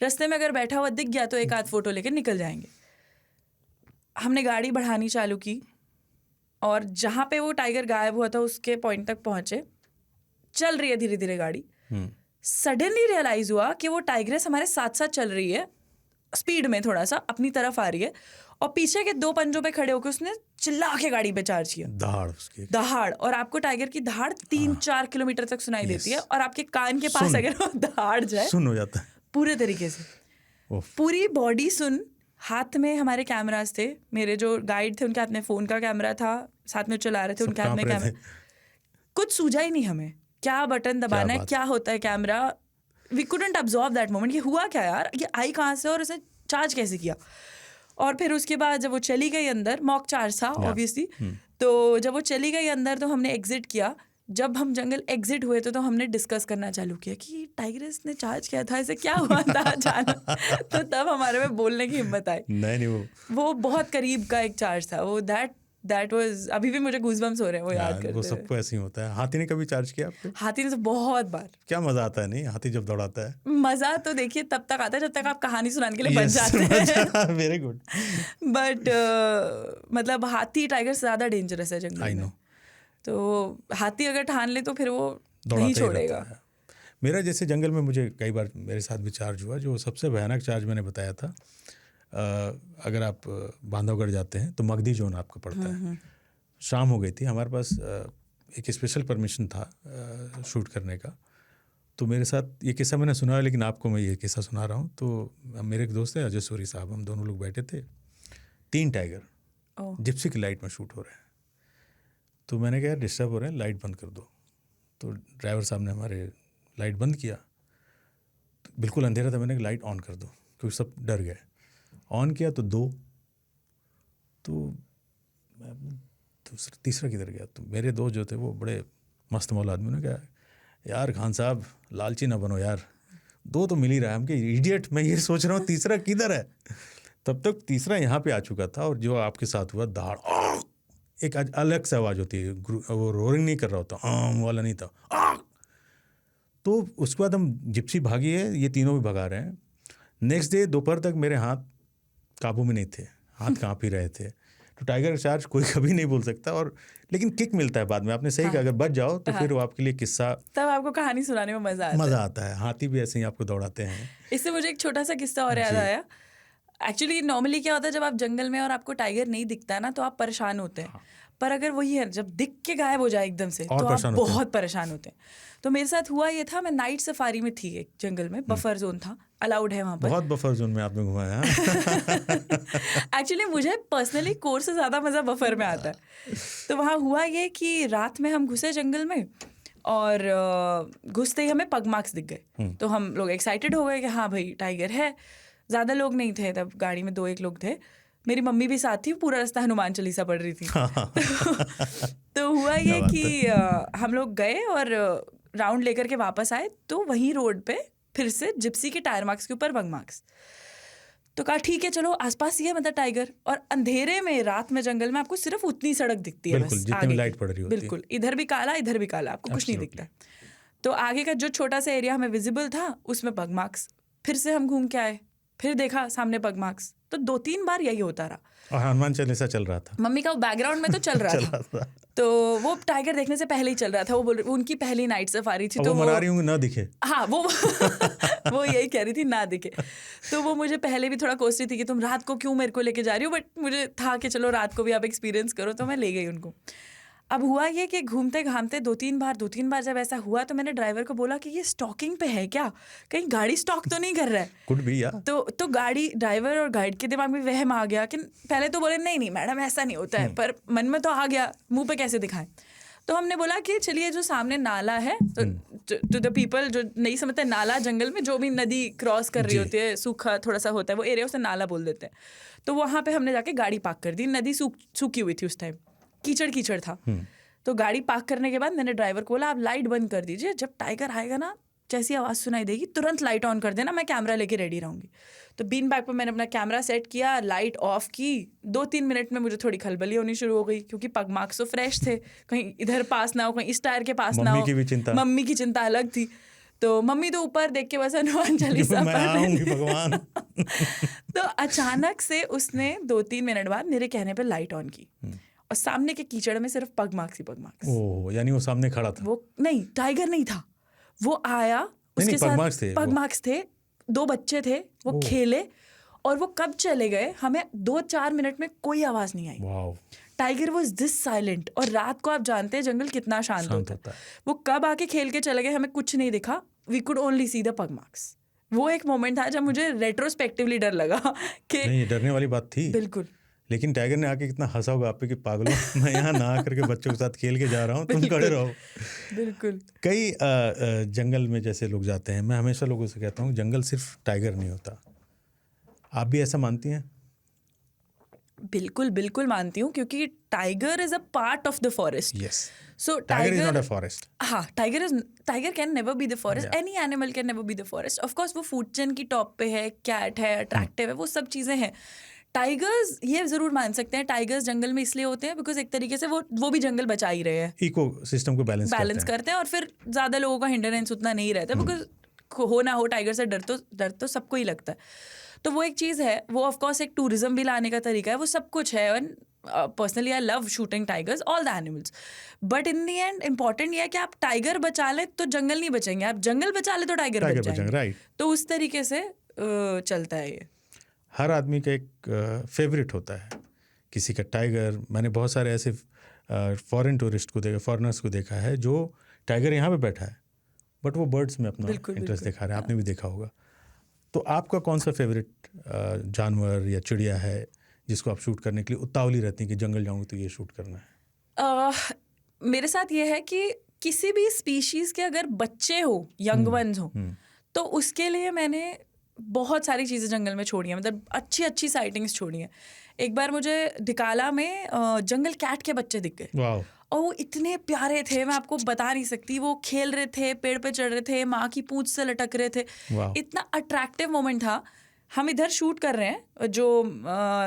रास्ते में अगर बैठा हुआ दिख गया तो एक आध फोटो लेकर निकल जाएंगे। हमने गाड़ी बढ़ानी चालू की, और जहाँ पे वो टाइगर गायब हुआ था उसके पॉइंट तक पहुँचे। चल रही है धीरे धीरे गाड़ी, सडनली रियलाइज़ हुआ कि वो टाइग्रेस हमारे साथ साथ चल रही है, स्पीड में थोड़ा सा अपनी तरफ आ रही है, और पीछे के 2 पंजों पे खड़े होकर उसने चिल्ला के गाड़ी पे चार्ज किया। दहाड़। और आपको टाइगर की दहाड़ 3-4 किलोमीटर तक सुनाई देती है, और आपके कान के पास अगर वो दहाड़ जाए, सुन हो जाता है पूरे तरीके से, पूरी बॉडी सुन। हाथ में हमारे कैमरास थे, मेरे जो गाइड थे उनके हाथ में फ़ोन का कैमरा था, साथ में चला रहे थे, उनके हाथ में कैमरा। कुछ सूझा ही नहीं हमें, क्या बटन दबाना है, क्या होता है camera. We couldn't observe that moment, ये हुआ क्या यार, ये आई कहाँ से और इसने चार्ज कैसे किया। और फिर उसके बाद जब वो चली गई अंदर, मॉक चार्ज था ऑब्वियसली, तो जब वो चली गई अंदर तो हमने एग्जिट किया। जब हम जंगल एग्जिट हुए तो हमने डिस्कस करना चालू किया कि टाइग्रेस ने चार्ज किया था, ऐसे क्या हुआ था अचानक। तो तब हमारे में बोलने की हिम्मत आई। नहीं वो बहुत करीब का एक चार्ज था वो। दैट वाज, अभी भी मुझे गूज़बम्स हो रहे हैं वो याद करते। वो सबको ऐसे ही होता है। हाथी ने कभी चार्ज किया आपको? हाथी ने तो बहुत बार। क्या मजा आता है नहीं हाथी जब दौड़ाता है? मजा तो देखिए तब तक आता है जब तक आप कहानी सुनाने के लिए बच जाते हैं। Very good. बट मतलब हाथी टाइगर से ज़्यादा डेंजरस है जंगल में। तो हाथी अगर ठान ले तो फिर वो नहीं छोड़ेगा। मेरा जैसे जंगल में मुझे कई बार मेरे साथ भी चार्ज हुआ, जो सबसे भयानक चार्ज मैंने बताया था, अगर आप बांधवगढ़ जाते हैं तो मगधी जोन आपका पड़ता है। शाम हो गई थी, हमारे पास एक स्पेशल परमिशन था शूट करने का। तो मेरे साथ ये किस्सा मैंने सुना है, लेकिन आपको मैं ये किस्सा सुना रहा हूँ। तो मेरे एक दोस्त है अजय सूरी साहब, हम दोनों लोग बैठे थे, 3 टाइगर जिप्सी की लाइट में शूट हो रहे हैं। तो मैंने कहा डिस्टर्ब हो रहे हैं, लाइट बंद कर दो। तो ड्राइवर साहब ने हमारे लाइट बंद किया, तो बिल्कुल अंधेरा था। मैंने कहा लाइट ऑन कर दो, क्योंकि सब डर गए। ऑन किया तो 2, तो मैं दूसरा तीसरा किधर गया? तो मेरे दोस्त जो थे वो बड़े मस्त मौल आदमी ने कहा, यार खान साहब लालची ना बनो यार, 2 तो मिल ही रहा है। हम कि इडियट, मैं ये सोच रहा हूँ तीसरा किधर है। तब तक तीसरा यहाँ पे आ चुका था, और जो आपके साथ हुआ दाड़, एक अलग से आवाज़ होती है, वो रोरिंग नहीं कर रहा होता, आम वाला नहीं था। तो उसके बाद हम जिप्सी भागी है, ये तीनों भी भगा रहे हैं। नेक्स्ट डे दोपहर तक मेरे हाथ काबू में नहीं थे, हाथ काँप ही रहे थे। तो टाइगर चार्ज कोई कभी नहीं बोल सकता, और लेकिन किक मिलता है बाद में। आपने सही कहा, अगर बच जाओ तो फिर वो आपके लिए किस्सा, तब आपको कहानी सुनाने में मज़ा आता है। हाथी भी ऐसे ही आपको दौड़ाते हैं। इससे मुझे एक छोटा सा किस्सा और याद आया। एक्चुअली नॉर्मली क्या होता है, जब आप जंगल में और आपको टाइगर नहीं दिखता है ना, तो आप परेशान होते हैं। पर अगर वही है, जब दिख के गायब हो जाए एकदम से, तो आप बहुत परेशान होते हैं। तो मेरे साथ हुआ ये था, मैं नाइट सफारी में थी एक जंगल में, बफर जोन था, अलाउड है वहाँ पर। बहुत बफर जोन में आपने घुमाया। एक्चुअली मुझे पर्सनली कोर से ज़्यादा मज़ा बफर में आता है। तो वहाँ हुआ ये कि रात में हम घुसे जंगल में, और घुसते ही हमें पग मार्क्स दिख गए। तो हम लोग एक्साइटेड हो गए कि हाँ भाई टाइगर है। ज़्यादा लोग नहीं थे तब, गाड़ी में 2-1 लोग थे। मेरी मम्मी भी साथ थी, पूरा रास्ता हनुमान चालीसा पढ़ रही थी। तो हुआ ये कि हम लोग गए और राउंड लेकर के वापस आए, तो वहीं रोड पे फिर से जिप्सी के टायर मार्क्स के ऊपर पग मार्क्स। तो कहा ठीक है चलो, आसपास ही है मतलब टाइगर, और अंधेरे में रात में जंगल में आपको सिर्फ उतनी सड़क दिखती है, बस जितनी लाइट पड़ रही होती है। बिल्कुल, इधर भी काला इधर भी काला, आपको कुछ नहीं दिखता। तो आगे का जो छोटा सा एरिया हमें विजिबल था, उसमें पग मार्क्स। फिर से हम घूम के आए, फिर देखा सामने पग मार्क्स। तो 2-3 बार यही होता रहा, और हनुमान चालीसा चल रहा था। मम्मी का बैकग्राउंड में तो चल रहा था। तो वो टाइगर देखने से पहले ही चल रहा था। वो बोल, उनकी पहली नाइट सफारी थी, तो वो मना रही हूँ ना दिखे। हाँ, वो यही कह रही थी ना दिखे। तो वो मुझे पहले भी थोड़ा कोस रही थी कि तुम रात को क्यों मेरे को लेके जा रही हो, बट मुझे था कि चलो रात को भी आप एक्सपीरियंस करो, तो मैं ले गई उनको। अब हुआ ये कि घूमते घामते 2-3 बार जब ऐसा हुआ, तो मैंने ड्राइवर को बोला कि ये स्टॉकिंग पे है क्या, कहीं गाड़ी स्टॉक तो नहीं कर रहा है। कुड भी यार। तो गाड़ी, ड्राइवर और गाइड के दिमाग में वहम आ गया कि पहले तो बोले नहीं मैडम ऐसा नहीं होता है, पर मन में तो आ गया, मुंह पे कैसे दिखाएं। तो हमने बोला कि चलिए जो सामने नाला है, तो द पीपल जो नहीं समझते, नाला जंगल में जो भी नदी क्रॉस कर रही होती है, सूखा थोड़ा सा होता है वो एरिया, उसे नाला बोल देते हैं। तो वहाँ पे हमने जाके गाड़ी पार्क कर दी। नदी सूखी हुई थी उस टाइम, कीचड़ था। तो गाड़ी पार्क करने के बाद मैंने ड्राइवर को बोला आप लाइट बंद कर दीजिए, जब टाइगर आएगा ना, जैसी आवाज़ सुनाई देगी तुरंत लाइट ऑन कर देना, मैं कैमरा लेके रेडी रहूँगी। तो बीन बैग पर मैंने अपना कैमरा सेट किया, लाइट ऑफ की। 2-3 मिनट में मुझे थोड़ी खलबली होनी शुरू हो गई, क्योंकि पग मार्क्स तो फ्रेश थे, कहीं इधर पास ना हो, कहीं इस टायर के पास ना हो। मम्मी की चिंता अलग थी। तो मम्मी तो ऊपर देख के बस हनुमान चालीसा पढ़ रही भगवान। तो अचानक से उसने 2-3 मिनट बाद मेरे कहने पर लाइट ऑन की, और सामने के कीचड़ में सिर्फ पग मार्क्स ही पग मार्क्स। ओह, यानी वो सामने खड़ा था। वो नहीं, टाइगर नहीं था, वो आया, उसके साथ पग मार्क्स थे, 2 बच्चे थे, वो खेले, और वो कब चले गए हमें 2-4 मिनट में कोई आवाज नहीं आई। Wow. Tiger was this silent. और रात को आप जानते हैं जंगल कितना शांत होता है। वो कब आके खेल के चले गए, हमें कुछ नहीं दिखा, we could only see the pug marks. वो एक मोमेंट था जब मुझे रेट्रोस्पेक्टिवली डर लगा कि नहीं, डरने वाली बात थी बिल्कुल। लेकिन टाइगर ने आके कितना हंसा होगा आप पे कि पागलों, मैं यहाँ नहा करके बच्चों के साथ खेल के जा रहा हूँ, तुम खड़े रहो। बिल्कुल। कई जंगल में जैसे लोग जाते हैं, मैं हमेशा लोगों से कहता हूँ जंगल सिर्फ टाइगर नहीं होता। आप भी ऐसा मानती हैं? बिल्कुल मानती हूँ, क्योंकि tiger is a part of the forest. Yes. So tiger is not a forest. हाँ, tiger can never be the forest. Yeah. Any animal can never be the forest. Of course वो फूड चेन की top पे है, cat है, attractive है, वो सब चीज़ें हैं। टाइगर्स ये ज़रूर मान सकते हैं, टाइगर्स जंगल में इसलिए होते हैं बिकॉज एक तरीके से वो भी जंगल बचा ही रहे हैं, इको सिस्टम को बैलेंस करते हैं, और फिर ज़्यादा लोगों का हिंडरेंस उतना नहीं रहता बिकॉज हो ना हो टाइगर से डर तो सबको ही लगता है। तो वो एक चीज़ है, वो ऑफकोर्स एक टूरिज्म भी लाने का तरीका है, वो सब कुछ है। Personally I love shooting tigers, all the animals, but in the end important ये है कि आप टाइगर बचा ले तो जंगल नहीं बचेंगे, आप जंगल बचा ले तो टाइगर बच जाएंगे, राइट। तो उस तरीके से चलता है ये। हर आदमी का एक फेवरेट होता है, किसी का टाइगर। मैंने बहुत सारे ऐसे फॉरेन टूरिस्ट को देखा, फॉरेनर्स को देखा है जो टाइगर यहाँ पे बैठा है बट वो बर्ड्स में अपना इंटरेस्ट दिखा रहे हैं, आपने भी देखा होगा। तो आपका कौन सा फेवरेट जानवर या चिड़िया है जिसको आप शूट करने के लिए उतावली रहती हैं कि जंगल जाऊँगी तो ये शूट करना है? मेरे साथ ये है कि किसी भी स्पीशीज़ के अगर बच्चे हो, यंग वंस हो, तो उसके लिए मैंने बहुत सारी चीज़ें जंगल में छोड़ी हैं, मतलब अच्छी अच्छी साइटिंग्स छोड़ी हैं। एक बार मुझे डिकाला में जंगल कैट के बच्चे दिख गए, वाह, और वो इतने प्यारे थे, मैं आपको बता नहीं सकती। वो खेल रहे थे, पेड़ पे चढ़ रहे थे, माँ की पूंछ से लटक रहे थे, इतना अट्रैक्टिव मोमेंट था। हम इधर शूट कर रहे हैं, जो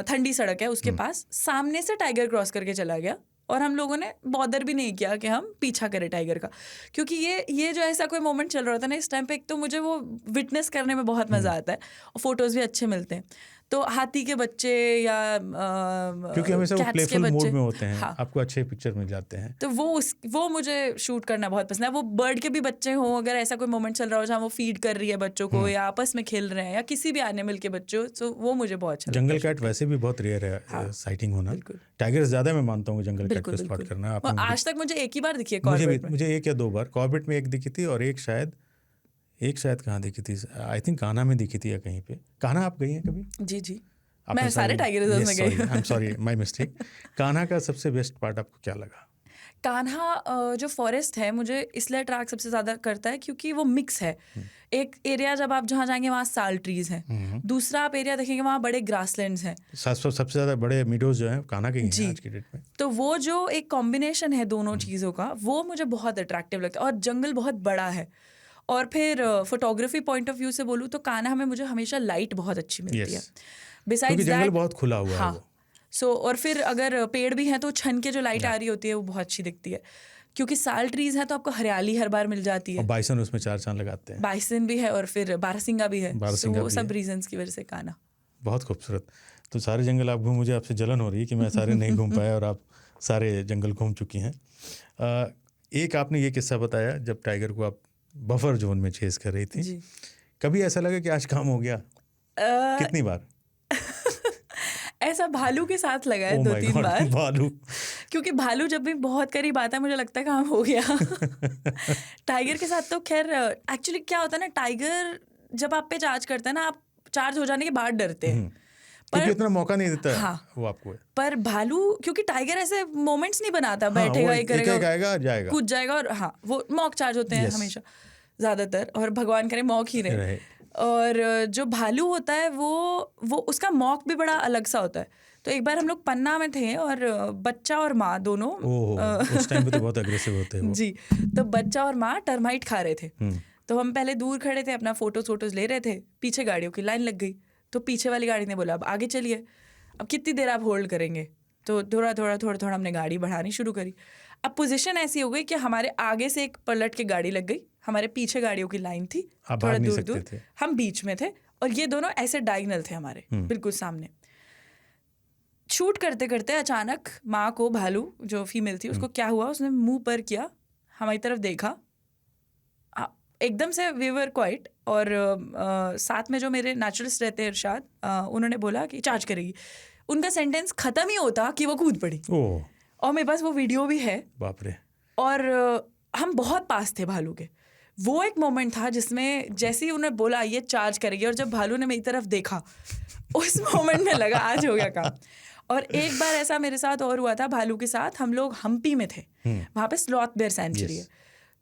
ठंडी सड़क है उसके पास, सामने से टाइगर क्रॉस करके चला गया और हम लोगों ने बॉदर भी नहीं किया कि हम पीछा करें टाइगर का, क्योंकि ये जो ऐसा कोई मोमेंट चल रहा था ना इस टाइम पे, एक तो मुझे वो विटनेस करने में बहुत मज़ा आता है और फोटोज़ भी अच्छे मिलते हैं। तो हाथी के बच्चे या क्योंकि हमेशा वो प्लेफुल मोड में होते हैं, हाँ, आपको अच्छे पिक्चर मिल जाते हैं, तो वो मुझे शूट करना बहुत पसंद है। वो बर्ड के भी बच्चे हों, अगर ऐसा कोई मोमेंट चल रहा हो जहाँ वो फीड कर रही है बच्चों को या आपस में खेल रहे हैं, या किसी भी एनिमल के बच्चे हो, तो वो मुझे बहुत अच्छा लगता है। जंगल कैट वैसे भी बहुत रेयर है साइटिंग होना, टाइगर ज़्यादा मैं मानता हूँ जंगल कैट को स्पॉट करना। आज तक मुझे एक ही बार दिखी है कॉर्बेट में, मुझे 1 या 2 बार कॉर्बेट में एक दिखी थी, और एक शायद कहाँ दिखी थी, आई थिंक कान्हा में दिखी थी या कहीं पे। कान्हा आप गई हैं कभी? जी, मैं सारे टाइगर रिजर्व में गई हूँ। I am sorry, my mistake. Kanha का सबसे बेस्ट पार्ट आपको क्या लगा? कान्हा जो फॉरेस्ट है मुझे इसलिए अट्रैक्ट सबसे ज़्यादा करता है क्योंकि वो मिक्स है। एक एरिया जब आप जहाँ जाएंगे वहाँ साल ट्रीज हैं, दूसरा आप एरिया देखेंगे वहाँ बड़े ग्रासलैंड्स हैं। सबसे ज़्यादा बड़े मीडोज जो हैं कान्हा के ही हैं आज की डेट में। तो वो जो एक कॉम्बिनेशन है दोनों चीज़ों का, वो मुझे बहुत अट्रैक्टिव लगता है, और जंगल बहुत बड़ा है। और फिर फोटोग्राफी पॉइंट ऑफ व्यू से बोलूँ तो कान्हा में मुझे हमेशा लाइट बहुत अच्छी मिलती है। क्योंकि जंगल बहुत खुला हुआ है वो। और फिर अगर पेड़ भी हैं तो छन के जो लाइट आ रही होती है वो बहुत अच्छी दिखती है, क्योंकि साल ट्रीज है तो आपको हरियाली हर बार मिल जाती है। और बाइसन उसमें 4 चांद लगाते हैं। बाइसन भी है और फिर बारहसिंगा भी है, वो सब रीजंस की वजह से कान्हा बहुत खूबसूरत। तो सारे जंगल आप घूम, मुझे आपसे जलन हो रही है कि मैं सारे नहीं घूम पाया और आप सारे जंगल घूम चुकी हैं। एक आपने ये किस्सा बताया जब टाइगर को आप बफर जोन में चेस कर रही थी, कभी ऐसा लगा कि आज काम हो गया? कितनी बार? ऐसा भालू के साथ लगा है 2-3 बार। भालू, क्योंकि भालू जब भी बहुत करीब आता है मुझे लगता है काम हो गया। टाइगर के साथ तो खैर एक्चुअली क्या होता है ना, टाइगर जब आप पे चार्ज करता है ना, आप चार्ज हो जाने के बाद डरते हैं, पर इतना मौका नहीं देता है वो आपको। पर भालू, क्योंकि टाइगर ऐसे मोमेंट्स नहीं बनाता, बैठेगा ही करेगा, जाएगा, कूद जाएगा, और वो मॉक चार्ज होते हैं हमेशा ज्यादातर, और भगवान करे मॉक ही रहे। और जो भालू होता है वो उसका मॉक भी बड़ा अलग सा होता है। तो एक बार हम लोग पन्ना में थे और बच्चा और माँ दोनों, उस टाइम पे तो बहुत अग्रेसिव होते हैं वो। जी, तो बच्चा और माँ टर्माइट खा रहे थे। तो हम पहले दूर खड़े थे, अपना फोटोज ले रहे थे, पीछे गाड़ियों की लाइन लग गई। तो पीछे वाली गाड़ी ने बोला अब आगे चलिए, अब कितनी देर आप होल्ड करेंगे? तो थोड़ा हमने गाड़ी बढ़ानी शुरू करी। अब पोजीशन ऐसी हो गई कि हमारे आगे से एक पलट के गाड़ी लग गई, हमारे पीछे गाड़ियों की लाइन थी, थोड़ा दूर हम बीच में थे, और ये दोनों ऐसे डायगोनल थे हमारे बिल्कुल सामने। शूट करते करते अचानक माँ को, भालू जो फीमेल थी, उसको क्या हुआ, उसने मुंह पर किया, हमारी तरफ देखा, एकदम से वी वर क्वाइट। और साथ में जो मेरे नेचुरलिस्ट रहते हैं इरशाद, उन्होंने बोला कि चार्ज करेगी। उनका सेंटेंस खत्म ही होता कि वो कूद पड़ी। और मेरे पास वो वीडियो भी है, बाप रे। और हम बहुत पास थे भालू के। वो एक मोमेंट था जिसमें जैसे ही उन्होंने बोला ये चार्ज करेगी, और जब भालू ने मेरी तरफ देखा, उस मोमेंट में लगा आज हो गया काम। और एक बार ऐसा मेरे साथ और हुआ था भालू के साथ, हम लोग हम्पी में थे, वहाँ पे स्लॉथ बेयर सेंचुरी है।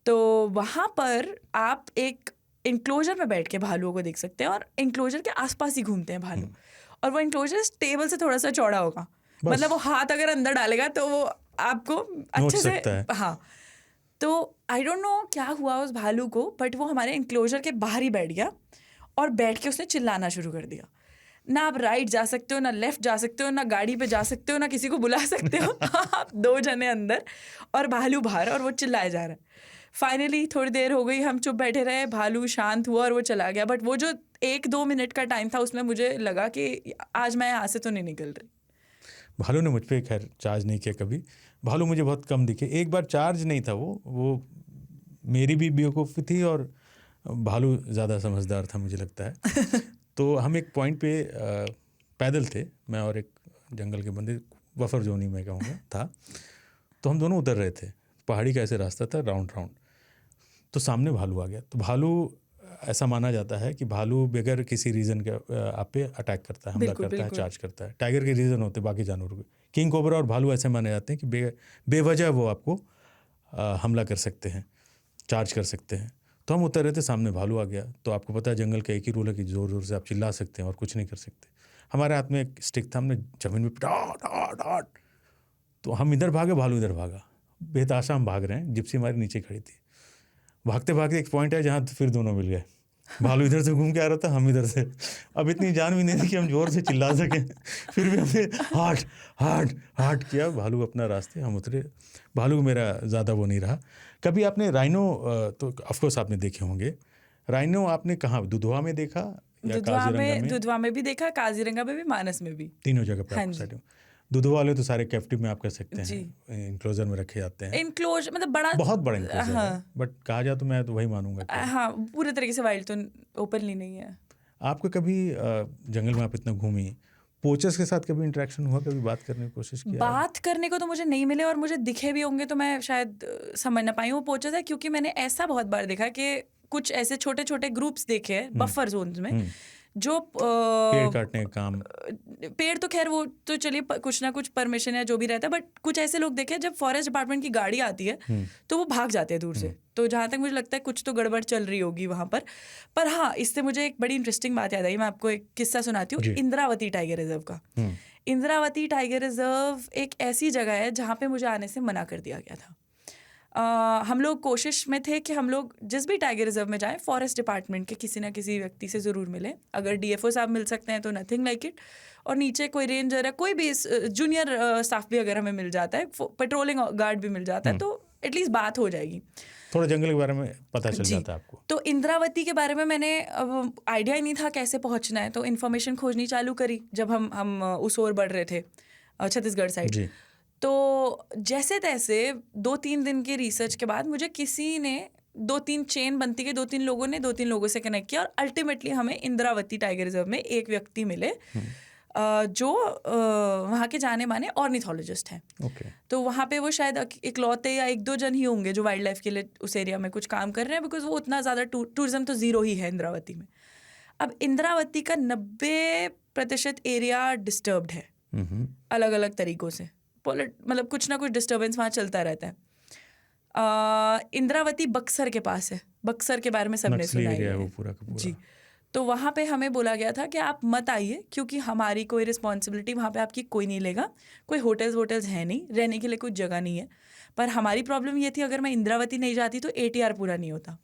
तो वहाँ पर आप एक इंक्लोजर में बैठ के भालुओं को देख सकते हैं, और इंक्लोजर के आसपास ही घूमते हैं भालू। और वो इंक्लोजर टेबल से थोड़ा सा चौड़ा होगा, मतलब वो हाथ अगर अंदर डालेगा तो वो आपको अच्छे से, हाँ। तो आई डोंट नो क्या हुआ उस भालू को, बट वो हमारे इंक्लोजर के बाहर ही बैठ गया, और बैठ के उसने चिल्लाना शुरू कर दिया। ना आप राइट जा सकते हो, ना लेफ्ट जा सकते हो, ना गाड़ी पे जा सकते हो, ना किसी को बुला सकते हो। आप 2 जने अंदर और भालू बाहर, और वो चिल्लाया जा रहा है। फाइनली थोड़ी देर हो गई, हम चुप बैठे रहे, भालू शांत हुआ और वो चला गया। बट वो जो 1-2 मिनट का टाइम था, उसमें मुझे लगा कि आज मैं यहाँ से तो नहीं निकल रही। भालू ने मुझ पे खैर चार्ज नहीं किया कभी। भालू मुझे बहुत कम दिखे। एक बार चार्ज नहीं था वो मेरी भी बेवकूफ़ी थी और भालू ज़्यादा समझदार था मुझे लगता है। तो हम एक पॉइंट पे पैदल थे, मैं और एक जंगल के बंदे, बफर जोन ही मैं कहूँगा था। तो हम दोनों उतर रहे थे, पहाड़ी का ऐसे रास्ता था राउंड, तो सामने भालू आ गया। तो भालू, ऐसा माना जाता है कि भालू बगैर किसी रीज़न के आप पे अटैक करता है, हमला करता है, चार्ज करता है। टाइगर के रीज़न होते हैं बाकी जानवरों के। किंग कोबरा और भालू ऐसे माने जाते हैं कि बेवजह वो आपको हमला कर सकते हैं, चार्ज कर सकते हैं। तो हम उतर रहे थे, सामने भालू आ गया। तो आपको पता है जंगल का एक ही रूल है कि ज़ोर ज़ोर से आप चिल्ला सकते हैं और कुछ नहीं कर सकते। हमारे हाथ में एक स्टिक था, हमने ज़मीन में डाट, तो हम इधर भागे, भालू इधर भागा। बेताशा हम भाग रहे हैं, जिप्सी हमारी नीचे खड़ी थी। भागते भागते एक पॉइंट है जहाँ फिर दोनों मिल गए। भालू इधर से घूम के आ रहा था, हम इधर से। अब इतनी जान भी नहीं थी कि हम जोर से चिल्ला सकें, फिर भी हमने हाट हाट हाट किया। भालू अपना रास्ते, हम उतरे। भालू मेरा ज़्यादा वो नहीं रहा। कभी आपने राइनो, तो ऑफकोर्स आपने देखे होंगे राइनो, आपने कहाँ, दुधवा में देखा या काजीरंगा में? दुधवा में भी देखा, काजीरंगा में भी, मानस में भी, तीनों जगह पे आपको साइड में। दुधवा वाले तो सारे कैप्टिव में आप कह सकते हैं, इंक्लोजर में रखे जाते हैं। इंक्लोजर मतलब बड़ा, बहुत बड़ा इंक्लोजर है, बट कहा जाए तो मैं तो वही मानूंगा कि हाँ, पूरे तरीके से वाइल्ड तो ओपनली नहीं है। आपको कभी जंगल में आप इतना घूमी, पोचर्स के साथ कभी इंटरेक्शन हुआ, कभी बात करने की कोशिश की? बात करने को तो मुझे नहीं मिले, और मुझे दिखे भी होंगे तो मैं शायद समझ ना पाई वो पोचर्स है, क्योंकि मैंने ऐसा बहुत बार देखा कि कुछ ऐसे छोटे छोटे ग्रुप्स देखे हैं बफर जोन्स में जो पेड़ काटने का काम। पेड़ तो खैर वो तो चलिए कुछ ना कुछ परमिशन या जो भी रहता है, बट कुछ ऐसे लोग देखे जब फॉरेस्ट डिपार्टमेंट की गाड़ी आती है तो वो भाग जाते हैं दूर से। तो जहाँ तक मुझे लगता है कुछ तो गड़बड़ चल रही होगी वहाँ पर हाँ, इससे मुझे एक बड़ी इंटरेस्टिंग बात याद आई। मैं आपको एक किस्सा सुनाती हूँ इंद्रावती टाइगर रिजर्व का। इंद्रावती टाइगर रिजर्व एक ऐसी जगह है जहाँ पे मुझे आने से मना कर दिया गया था। हम लोग कोशिश में थे कि हम लोग जिस भी टाइगर रिजर्व में जाएं, फॉरेस्ट डिपार्टमेंट के किसी ना किसी व्यक्ति से ज़रूर मिलें। अगर डीएफओ साहब मिल सकते हैं तो नथिंग लाइक इट, और नीचे कोई रेंजर है, कोई भी जूनियर स्टाफ भी अगर हमें मिल जाता है, पेट्रोलिंग गार्ड भी मिल जाता है, तो एटलीस्ट बात हो जाएगी, थोड़ा जंगल के बारे में पता चल जाता है आपको। तो इंद्रावती के बारे में मैंने आइडिया ही नहीं था कैसे पहुँचना है, तो इन्फॉर्मेशन खोजनी चालू करी जब हम उस ओर बढ़ रहे थे छत्तीसगढ़ साइड। तो जैसे तैसे 2-3 दिन की रिसर्च के बाद मुझे किसी ने 2-3 चेन बनती गई, 2-3 लोगों ने 2-3 लोगों से कनेक्ट किया, और अल्टीमेटली हमें इंद्रावती टाइगर रिजर्व में एक व्यक्ति मिले जो वहाँ के जाने माने ऑर्निथोलॉजिस्ट हैं। तो वहाँ पे वो शायद इकलौते या 1-2 जन ही होंगे जो वाइल्ड लाइफ के लिए उस एरिया में कुछ काम कर रहे हैं, बिकॉज वो उतना ज़्यादा टूरिज्म तो ज़ीरो ही है इंद्रावती में। अब इंद्रावती का 90% एरिया डिस्टर्ब्ड है अलग अलग तरीक़ों से, मतलब कुछ ना कुछ डिस्टर्बेंस वहाँ चलता रहता है। इंद्रावती बक्सर के पास है, बक्सर के बारे में सबने सुना है वो पूरा का पूरा। जी, तो वहाँ पे हमें बोला गया था कि आप मत आइए, क्योंकि हमारी कोई रिस्पॉन्सिबिलिटी वहाँ पे आपकी कोई नहीं लेगा, कोई होटल्स है नहीं, रहने के लिए कुछ जगह नहीं है। पर हमारी प्रॉब्लम ये थी, अगर मैं इंद्रावती नहीं जाती तो ATR पूरा नहीं होता,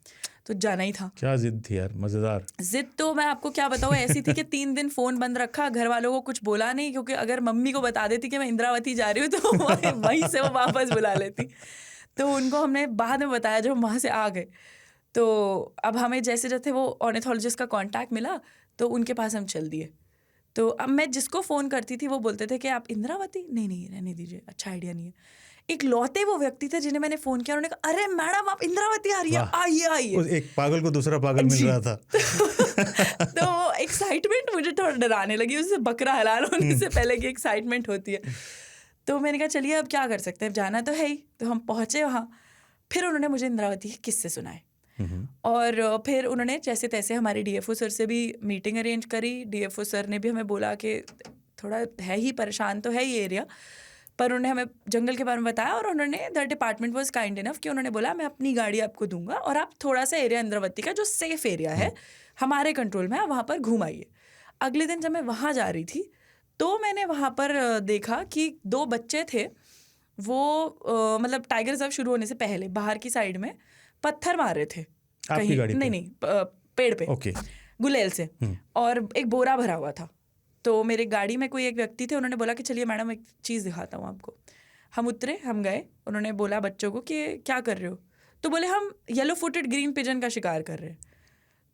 तो जाना ही था। क्या जिद थी यार, मज़ेदार जिद तो मैं आपको क्या बताऊँ, ऐसी थी कि 3 दिन फ़ोन बंद रखा, घर वालों को कुछ बोला नहीं, क्योंकि अगर मम्मी को बता देती कि मैं इंद्रावती जा रही हूँ तो वहीं से वो वापस बुला लेती। तो उनको हमने बाद में बताया जब हम वहाँ से आ गए। तो अब हमें जैसे जैसे वो ऑर्निथोलॉजिस्ट का कॉन्टैक्ट मिला तो उनके पास हम चल दिए। तो अब मैं जिसको फ़ोन करती थी वो बोलते थे कि आप इंद्रावती, नहीं रहने दीजिए, अच्छा आइडिया नहीं है। एक लौते वो व्यक्ति थे जिन्हें मैंने फ़ोन किया, उन्होंने कहा अरे मैडम आप इंद्रावती आ रही है, आइए। एक पागल को दूसरा पागल मिल रहा था। तो वो एक्साइटमेंट मुझे थोड़ा डराने लगी, उससे बकरा हलाल होने से पहले की एक्साइटमेंट होती है। तो मैंने कहा चलिए अब क्या कर सकते हैं, जाना तो है ही। तो हम पहुँचे वहाँ, फिर उन्होंने मुझे इंद्रावती के किस्से सुनाए, और फिर उन्होंने जैसे तैसे हमारे DFO सर से भी मीटिंग अरेंज करी। DFO सर ने भी हमें बोला कि थोड़ा है ही परेशान तो है ये एरिया, पर उन्होंने हमें जंगल के बारे में बताया, और उन्होंने the department was kind enough कि उन्होंने बोला मैं अपनी गाड़ी आपको दूंगा और आप थोड़ा सा एरिया इंद्रावती का जो सेफ एरिया है हमारे कंट्रोल में, आप वहाँ पर घूम आइए। अगले दिन जब मैं वहाँ जा रही थी तो मैंने वहाँ पर देखा कि 2 बच्चे थे, वो मतलब टाइगर रिजर्व शुरू होने से पहले बाहर की साइड में पत्थर मार रहे थे कहीं, नहीं पेड़ पे गुलेल से, और एक बोरा भरा हुआ था। तो मेरे गाड़ी में कोई एक व्यक्ति थे, उन्होंने बोला कि चलिए मैडम एक चीज़ दिखाता हूँ आपको। हम उतरे, हम गए, उन्होंने बोला बच्चों को कि क्या कर रहे हो, तो बोले हम येलो फुटेड ग्रीन पिजन का शिकार कर रहे हैं।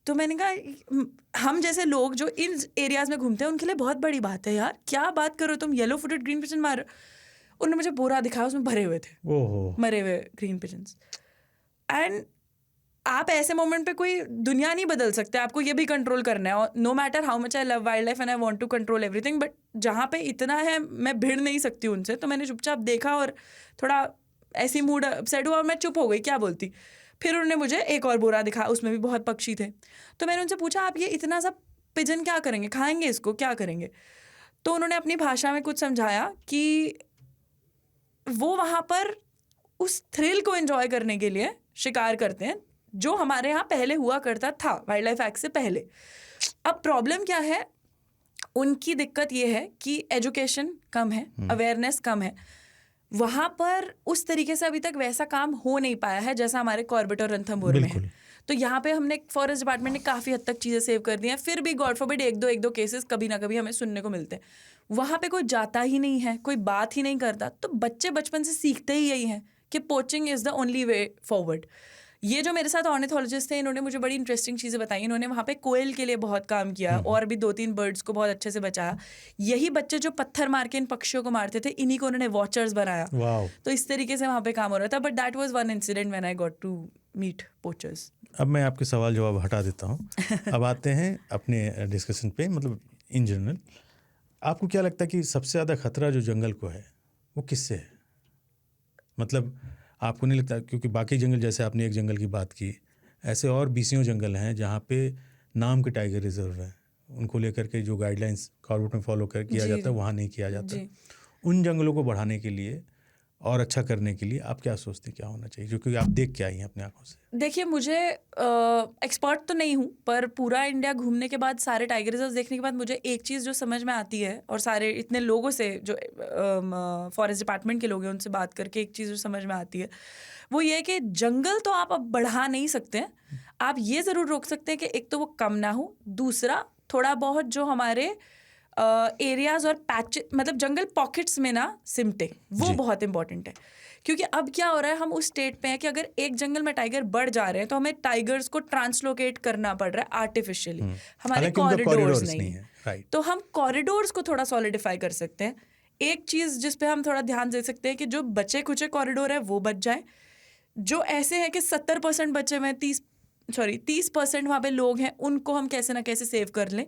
तो मैंने कहा हम जैसे लोग जो इन एरियाज में घूमते हैं उनके लिए बहुत बड़ी बात है यार, क्या बात करो तुम, येलो फुटेड ग्रीन पिजन मार। उन्होंने मुझे बोरा दिखाया, उसमें भरे हुए थे मरे हुए ग्रीन पिजन्स। एंड आप ऐसे मोमेंट पे कोई दुनिया नहीं बदल सकते, आपको ये भी कंट्रोल करना है। और no matter how much I love wildlife and I want to control everything, but जहाँ पे इतना है मैं भिड़ नहीं सकती उनसे। तो मैंने चुपचाप देखा और थोड़ा ऐसी मूड अपसेट हुआ और मैं चुप हो गई, क्या बोलती। फिर उन्होंने मुझे एक और बोरा दिखाया, उसमें भी बहुत पक्षी थे। तो मैंने उनसे पूछा आप ये इतना सा पिजन क्या करेंगे, खाएंगे इसको, क्या करेंगे। तो उन्होंने अपनी भाषा में कुछ समझाया कि वो वहाँ पर उस थ्रिल को एंजॉय करने के लिए शिकार करते हैं, जो हमारे यहाँ पहले हुआ करता था वाइल्ड लाइफ एक्ट से पहले। अब प्रॉब्लम क्या है, उनकी दिक्कत ये है कि एजुकेशन कम है, अवेयरनेस कम है। वहाँ पर उस तरीके से अभी तक वैसा काम हो नहीं पाया है जैसा हमारे कॉर्बेट और रणथंभौर में है। तो यहाँ पे हमने फॉरेस्ट डिपार्टमेंट ने काफ़ी हद तक चीज़ें सेव कर दी हैं, फिर भी गॉड फॉरबिड एक दो केसेस कभी ना कभी हमें सुनने को मिलते हैं। वहाँ पे कोई जाता ही नहीं है, कोई बात ही नहीं करता। तो बच्चे बचपन से सीखते ही यही हैं कि poaching is the only way forward. ये जो मेरे साथ ऑर्निथोलॉजिस्ट थे, इन्होंने मुझे बड़ी इंटरेस्टिंग चीज़ें बताई। इन्होंने वहाँ पे कोयल के लिए बहुत काम किया और भी 2-3 बर्ड्स को बहुत अच्छे से बचाया। यही बच्चे जो पत्थर मार के इन पक्षियों को मारते थे, इन्हीं को उन्होंने वॉचर्स बनाया। तो इस तरीके से वहाँ पे काम हो रहा था। But that was one incident when I got to meet poachers. अब मैं आपके सवाल जवाब हटा देता हूँ। अब आते हैं अपने डिस्कशन पे, मतलब इन जनरल आपको क्या लगता है कि सबसे ज़्यादा खतरा जो जंगल को है वो किससे है? मतलब आपको नहीं लगता, क्योंकि बाकी जंगल, जैसे आपने एक जंगल की बात की, ऐसे और बीसियों जंगल हैं जहाँ पे नाम के टाइगर रिजर्व हैं, उनको लेकर के जो गाइडलाइंस कॉर्बेट में फॉलो किया जाता है वहाँ नहीं किया जाता। उन जंगलों को बढ़ाने के लिए और अच्छा करने के लिए आप क्या सोचते हैं क्या होना चाहिए, क्योंकि आप देख के आई हैं अपने आंखों से? देखिए, मुझे एक्सपर्ट तो नहीं हूँ, पर पूरा इंडिया घूमने के बाद, सारे टाइगर रिजर्व देखने के बाद मुझे एक चीज़ जो समझ में आती है, और सारे इतने लोगों से जो फॉरेस्ट डिपार्टमेंट के लोग हैं उनसे बात करके एक चीज़ जो समझ में आती है वो ये है कि जंगल तो आप अब बढ़ा नहीं सकते हैं। आप ये ज़रूर रोक सकते हैं कि एक तो वो कम ना हो, दूसरा थोड़ा बहुत जो हमारे एरियाज और पैच, मतलब जंगल पॉकेट्स में ना सिमटे, वो बहुत इंपॉर्टेंट है। क्योंकि अब क्या हो रहा है, हम उस स्टेट पे हैं कि अगर एक जंगल में टाइगर बढ़ जा रहे हैं तो हमें टाइगर्स को ट्रांसलोकेट करना पड़ रहा है आर्टिफिशियली। हमारे कॉरिडोर्स नहीं है। तो हम कॉरिडोर्स को थोड़ा सॉलिडिफाई कर सकते हैं। एक चीज़ जिस पे हम थोड़ा ध्यान दे सकते हैं कि जो बचे कुचे कॉरिडोर है वो बच जाए। जो ऐसे है कि 70% बचे हुए, 30% वहाँ पे लोग हैं, उनको हम कैसे ना कैसे सेव कर लें,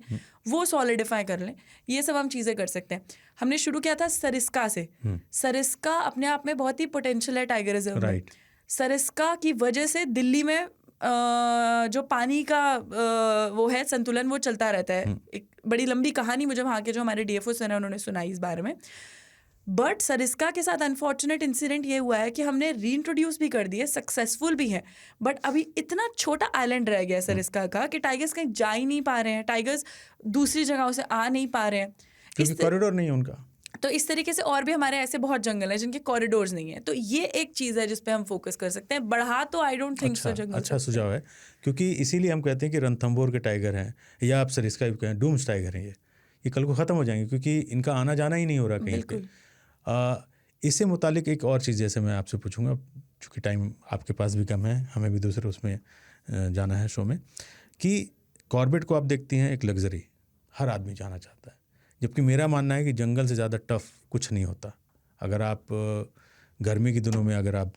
वो सॉलिडिफाई कर लें। ये सब हम चीज़ें कर सकते हैं। हमने शुरू किया था सरिस्का से। सरिस्का अपने आप में बहुत ही पोटेंशियल है टाइगर रिजर्व में। सरिस्का की वजह से दिल्ली में जो पानी का वो है संतुलन, वो चलता रहता है। एक बड़ी लंबी कहानी मुझे वहाँ के जो हमारे DFO सर हैं उन्होंने सुनाई इस बारे में। बट सरिस्का के साथ अनफॉर्चुनेट इंसिडेंट ये हुआ है कि हमने रीइंट्रोड्यूस भी कर दिए, सक्सेसफुल भी है, बट अभी इतना छोटा आइलैंड रह गया है सरिस्का का कि टाइगर्स कहीं जा ही नहीं पा रहे हैं, टाइगर्स दूसरी जगहों से आ नहीं पा रहे हैं, क्योंकि कॉरिडोर नहीं है उनका। तो इस तरीके से और भी हमारे ऐसे बहुत जंगल हैं जिनके कॉरिडोर्स नहीं है। तो ये एक चीज़ है जिस पे हम फोकस कर सकते हैं। बढ़ा तो आई डोंट थिंक सो जंगल। अच्छा सुझाव है, क्योंकि इसीलिए हम कहते हैं कि रणथंभौर के टाइगर हैं, या आप सरिस्का भी कहें, डूम्स टाइगर हैं, ये कल को ख़त्म हो जाएंगे क्योंकि इनका आना जाना ही नहीं हो रहा कहीं पे। इससे मुतालिक एक और चीज़ जैसे मैं आपसे पूछूंगा, चूँकि टाइम आपके पास भी कम है, हमें भी दूसरे उसमें जाना है शो में, कि कॉर्बेट को आप देखती हैं एक लग्जरी, हर आदमी जाना चाहता है, जबकि मेरा मानना है कि जंगल से ज़्यादा टफ कुछ नहीं होता। अगर आप गर्मी के दिनों में अगर आप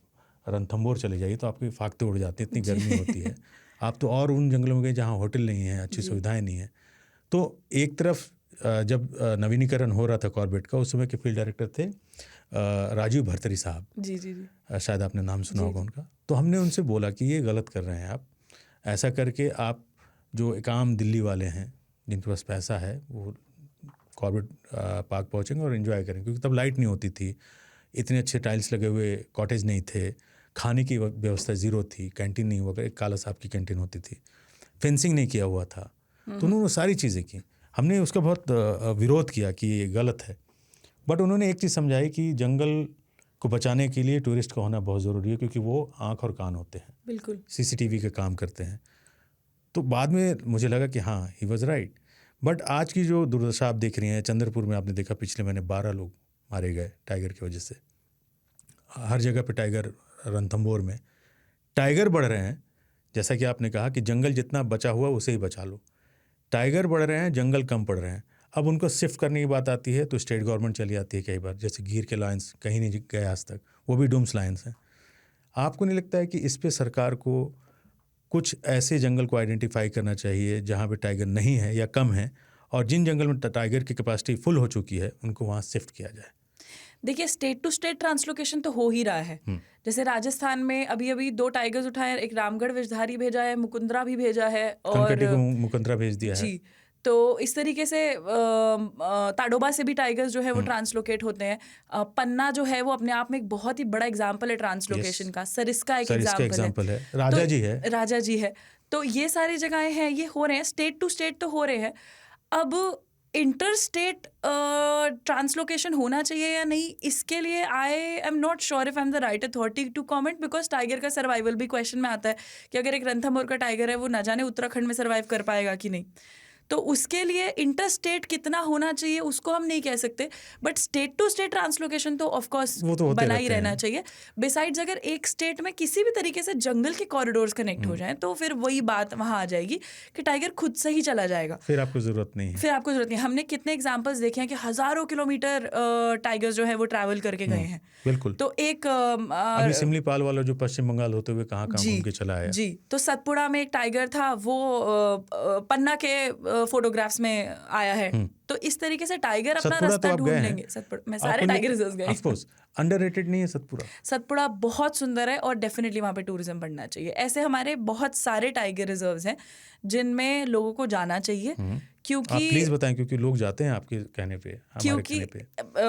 रणथंभौर चले जाइए तो आपकी फाकते उड़ जाती हैं, इतनी गर्मी होती है। आप तो और उन जंगलों में गए जहाँ होटल नहीं है, अच्छी सुविधाएँ नहीं हैं। तो एक तरफ जब नवीनीकरण हो रहा था कॉर्बेट का, उस समय के फील्ड डायरेक्टर थे राजीव भरतरी साहब। जी, शायद आपने नाम सुना होगा उनका। तो हमने उनसे बोला कि ये गलत कर रहे हैं आप, ऐसा करके आप जो एक आम दिल्ली वाले हैं जिनके पास पैसा है वो कॉर्बेट पार्क पहुँचेंगे और एंजॉय करेंगे, क्योंकि तब लाइट नहीं होती थी, इतने अच्छे टाइल्स लगे हुए कॉटेज नहीं थे, खाने की व्यवस्था ज़ीरो थी, कैंटीन नहीं हुआ, एक काला साहब की कैंटीन होती थी, फेंसिंग नहीं किया हुआ था। तो उन्होंने सारी चीज़ें की। हमने उसका बहुत विरोध किया कि ये गलत है, बट उन्होंने एक चीज़ समझाई कि जंगल को बचाने के लिए टूरिस्ट का होना बहुत ज़रूरी है, क्योंकि वो आँख और कान होते हैं, बिल्कुल CCTV का काम करते हैं। तो बाद में मुझे लगा कि हाँ, ही वॉज राइट। बट आज की जो दुर्दशा आप देख रही हैं, चंद्रपुर में आपने देखा पिछले महीने 12 लोग मारे गए टाइगर की वजह से। हर जगह पे टाइगर, रणथंभौर में टाइगर बढ़ रहे हैं जैसा कि आपने कहा कि जंगल जितना बचा हुआ उसे ही बचा लो। टाइगर बढ़ रहे हैं, जंगल कम पड़ रहे हैं। अब उनको शिफ्ट करने की बात आती है तो स्टेट गवर्नमेंट चली आती है कई बार, जैसे गिर के लायंस कहीं नहीं गए आज तक, वो भी डूम्स लायंस हैं। आपको नहीं लगता है कि इस पे सरकार को कुछ ऐसे जंगल को आइडेंटिफाई करना चाहिए जहाँ पे टाइगर नहीं है या कम है, और जिन जंगल में टाइगर की कैपेसिटी फुल हो चुकी है उनको वहाँ शिफ्ट किया जाए? देखिए, स्टेट टू स्टेट ट्रांसलोकेशन तो हो ही रहा है। जैसे राजस्थान में अभी अभी 2 टाइगर्स उठाए, एक रामगढ़ विषधारी भेजा है, मुकुंदरा भी भेजा है, कनकटी को मुकंदरा भेज दिया है जी। तो इस तरीके से ताडोबा से भी टाइगर्स जो है वो ट्रांसलोकेट होते हैं। पन्ना जो है वो अपने आप में एक बहुत ही बड़ा एग्जाम्पल है ट्रांसलोकेशन का। सरिस्का एक एग्जाम्पल है, राजा जी है, राजा जी है। तो ये सारी जगहें हैं, ये हो रहे हैं, स्टेट टू स्टेट तो हो रहे हैं। अब इंटर स्टेट ट्रांसलोकेशन होना चाहिए या नहीं, इसके लिए I am not sure if I am the right authority to comment, because tiger का सर्वाइवल भी क्वेश्चन में आता है कि अगर एक रणथंभौर का टाइगर है वो ना जाने उत्तराखंड में सर्वाइव कर पाएगा कि नहीं। तो उसके लिए इंटर स्टेट कितना होना चाहिए उसको हम नहीं कह सकते, but state to state translocation तो ऑफ कोर्स बना ही रहना चाहिए। बिसाइड्स अगर एक स्टेट में किसी भी तरीके से जंगल के कॉरिडोर्स कनेक्ट हो जाएं तो फिर वही बात वहां आ जाएगी कि टाइगर खुद से ही चला जाएगा, फिर आपको जरूरत नहीं है। हमने कितने एग्जाम्पल्स देखे हैं कि हजारों किलोमीटर टाइगर्स जो है वो ट्रैवल करके गए हैं। बिल्कुल। तो एक अभी सिमलीपाल वाला जो पश्चिम बंगाल होते हुए कहाँ घूम के चला है जी। तो सतपुड़ा में एक टाइगर था, वो पन्ना के फोटोग्राफ्स में आया है। तो इस तरीके से टाइगर अपना रास्ता ढूंढ लेंगे। सतपुड़ा मैं सारे टाइगर रिजर्व्स गए। ऑफ कोर्स अंडररेटेड नहीं है सतपुड़ा। सतपुड़ा बहुत सुंदर है और डेफिनेटली वहाँ पे टूरिज्म बढ़ना चाहिए। ऐसे हमारे बहुत सारे टाइगर रिजर्व्स हैं जिनमें लोगों को जाना चाहिए। क्योंकि आप प्लीज बताएं, क्योंकि लोग जाते हैं आपके कहने पे, क्योंकि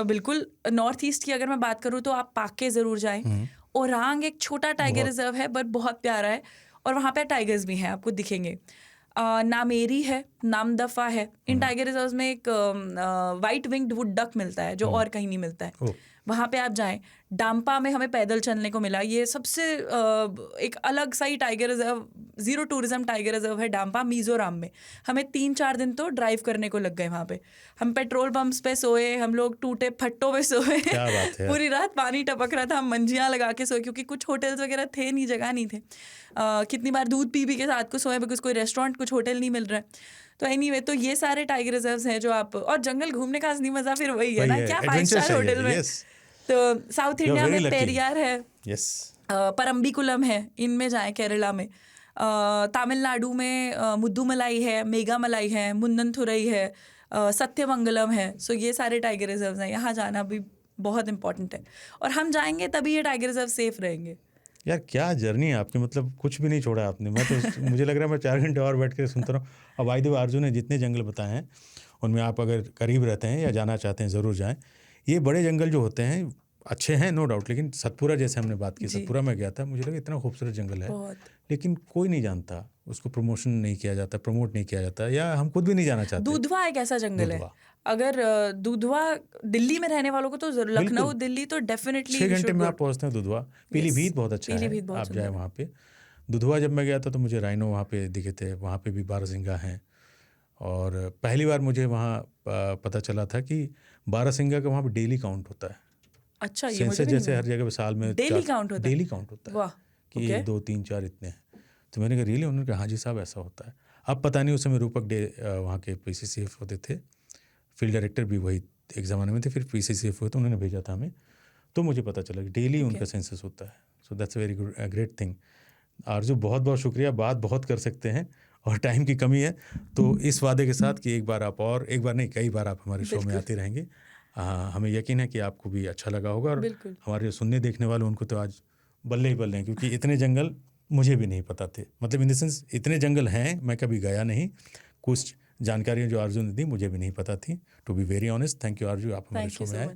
बिल्कुल नॉर्थ ईस्ट की अगर मैं बात करूँ तो आप पाके जरूर जाएं। ओरांग एक छोटा टाइगर रिजर्व है बट बहुत प्यारा है, और वहाँ पे टाइगर्स भी हैं, आपको दिखेंगे। नामेरी है, नामदफा है। इन टाइगर रिजर्व्स में एक वाइट विंग्ड वुड डक मिलता है जो और कहीं नहीं मिलता है। वहाँ पे आप जाएं। डाम्पा में हमें पैदल चलने को मिला, ये सबसे एक अलग सा ही tiger reserve, zero tourism tiger reserve है डाम्पा, मिजोरम में। हमें 3-4 दिन तो ड्राइव करने को लग गए वहाँ पे। हम पेट्रोल पंप्स पे सोए, हम लोग टूटे फट्टों पे सोए। क्या बात है। पूरी रात पानी टपक रहा था, हम मंजियाँ लगा के सोए क्योंकि कुछ होटल्स वगैरह थे नहीं, जगह नहीं थे। कितनी बार दूध पी के साथ को सोए बिकॉज कोई रेस्टोरेंट, कुछ होटल नहीं मिल रहा है। तो एनीवे, तो ये सारे टाइगर रिजर्व्स हैं जो आप, और जंगल घूमने का असली मजा फिर वही है ना, क्या 5-स्टार होटल में। तो साउथ इंडिया में पेरियार है, परम्बिकुलम है, इनमें जाएं केरला में। तमिलनाडु में मुद्दुमलाई है, मेघामलाई है, मुन्ननथुरई है, सत्यमंगलम है। सो ये सारे टाइगर रिजर्व्स हैं, यहाँ जाना भी बहुत इंपॉर्टेंट है, और हम जाएंगे तभी ये टाइगर रिजर्व सेफ रहेंगे। यार क्या जर्नी है आपकी, मतलब कुछ भी नहीं छोड़ा आपने। मैं तो मुझे लग रहा है मैं 4 घंटे और बैठ कर सुनता रहूँ। अब भाई देव अर्जुन ने जितने जंगल बताए हैं उनमें आप अगर करीब रहते हैं या जाना चाहते हैं ज़रूर जाएं। ये बड़े जंगल जो होते हैं अच्छे हैं नो डाउट, लेकिन सतपुरा जैसे हमने बात की, सतपुरा में गया था, मुझे लगा इतना खूबसूरत जंगल है, लेकिन कोई नहीं जानता, उसको प्रमोशन नहीं किया जाता, प्रमोट नहीं किया जाता, या हम खुद भी नहीं जाना चाहते। दूधवा एक ऐसा जंगल है, अगर दूधवा दिल्ली में रहने वालों को तो लखनऊ दिल्ली तो डेफिनेटली 6 घंटे में आप पहुँचते हैं दूधवा। पीलीभीत बहुत अच्छा है, आप जाए वहाँ पे। दूधवा जब मैं गया था तो मुझे राइनो वहाँ पे दिखे थे, वहाँ पे भी बारहसिंगा हैं। और पहली बार मुझे वहाँ पता चला था कि बारहसिंगा का वहाँ पे डेली काउंट होता है। अच्छा, ये सेंसस जैसे हर जगह साल में डेली काउंट होता है कि 1, 2, 3, 4 इतने हैं। तो मैंने कहा रियली? उन्होंने कहा हाँ जी साहब ऐसा होता है। अब पता नहीं, उस समय रूपक डे वहाँ के PCCF होते थे, फील्ड डायरेक्टर भी वही एक ज़माने में थे, फिर PCCF हुए तो उन्होंने भेजा था हमें, तो मुझे पता चला कि डेली उनका सेंसस होता है। So that's very good, great thing. आरजू बहुत बहुत शुक्रिया, बात बहुत कर सकते हैं और टाइम की कमी है, तो इस वादे के साथ कि एक बार आप, और एक बार नहीं कई बार आप हमारे शो में आते रहेंगे। हमें यकीन है कि आपको भी अच्छा लगा होगा, और हमारे जो सुनने देखने वाले उनको तो आज बल्ले ही बल्ले हैं, क्योंकि इतने जंगल मुझे भी नहीं पता थे। मतलब इन द सेंस इतने जंगल हैं, मैं कभी गया नहीं, कुछ जानकारियाँ जो आरजू ने दी मुझे भी नहीं पता थी। To be very honest, thank you Arzoo, आप हमारे शो में आए।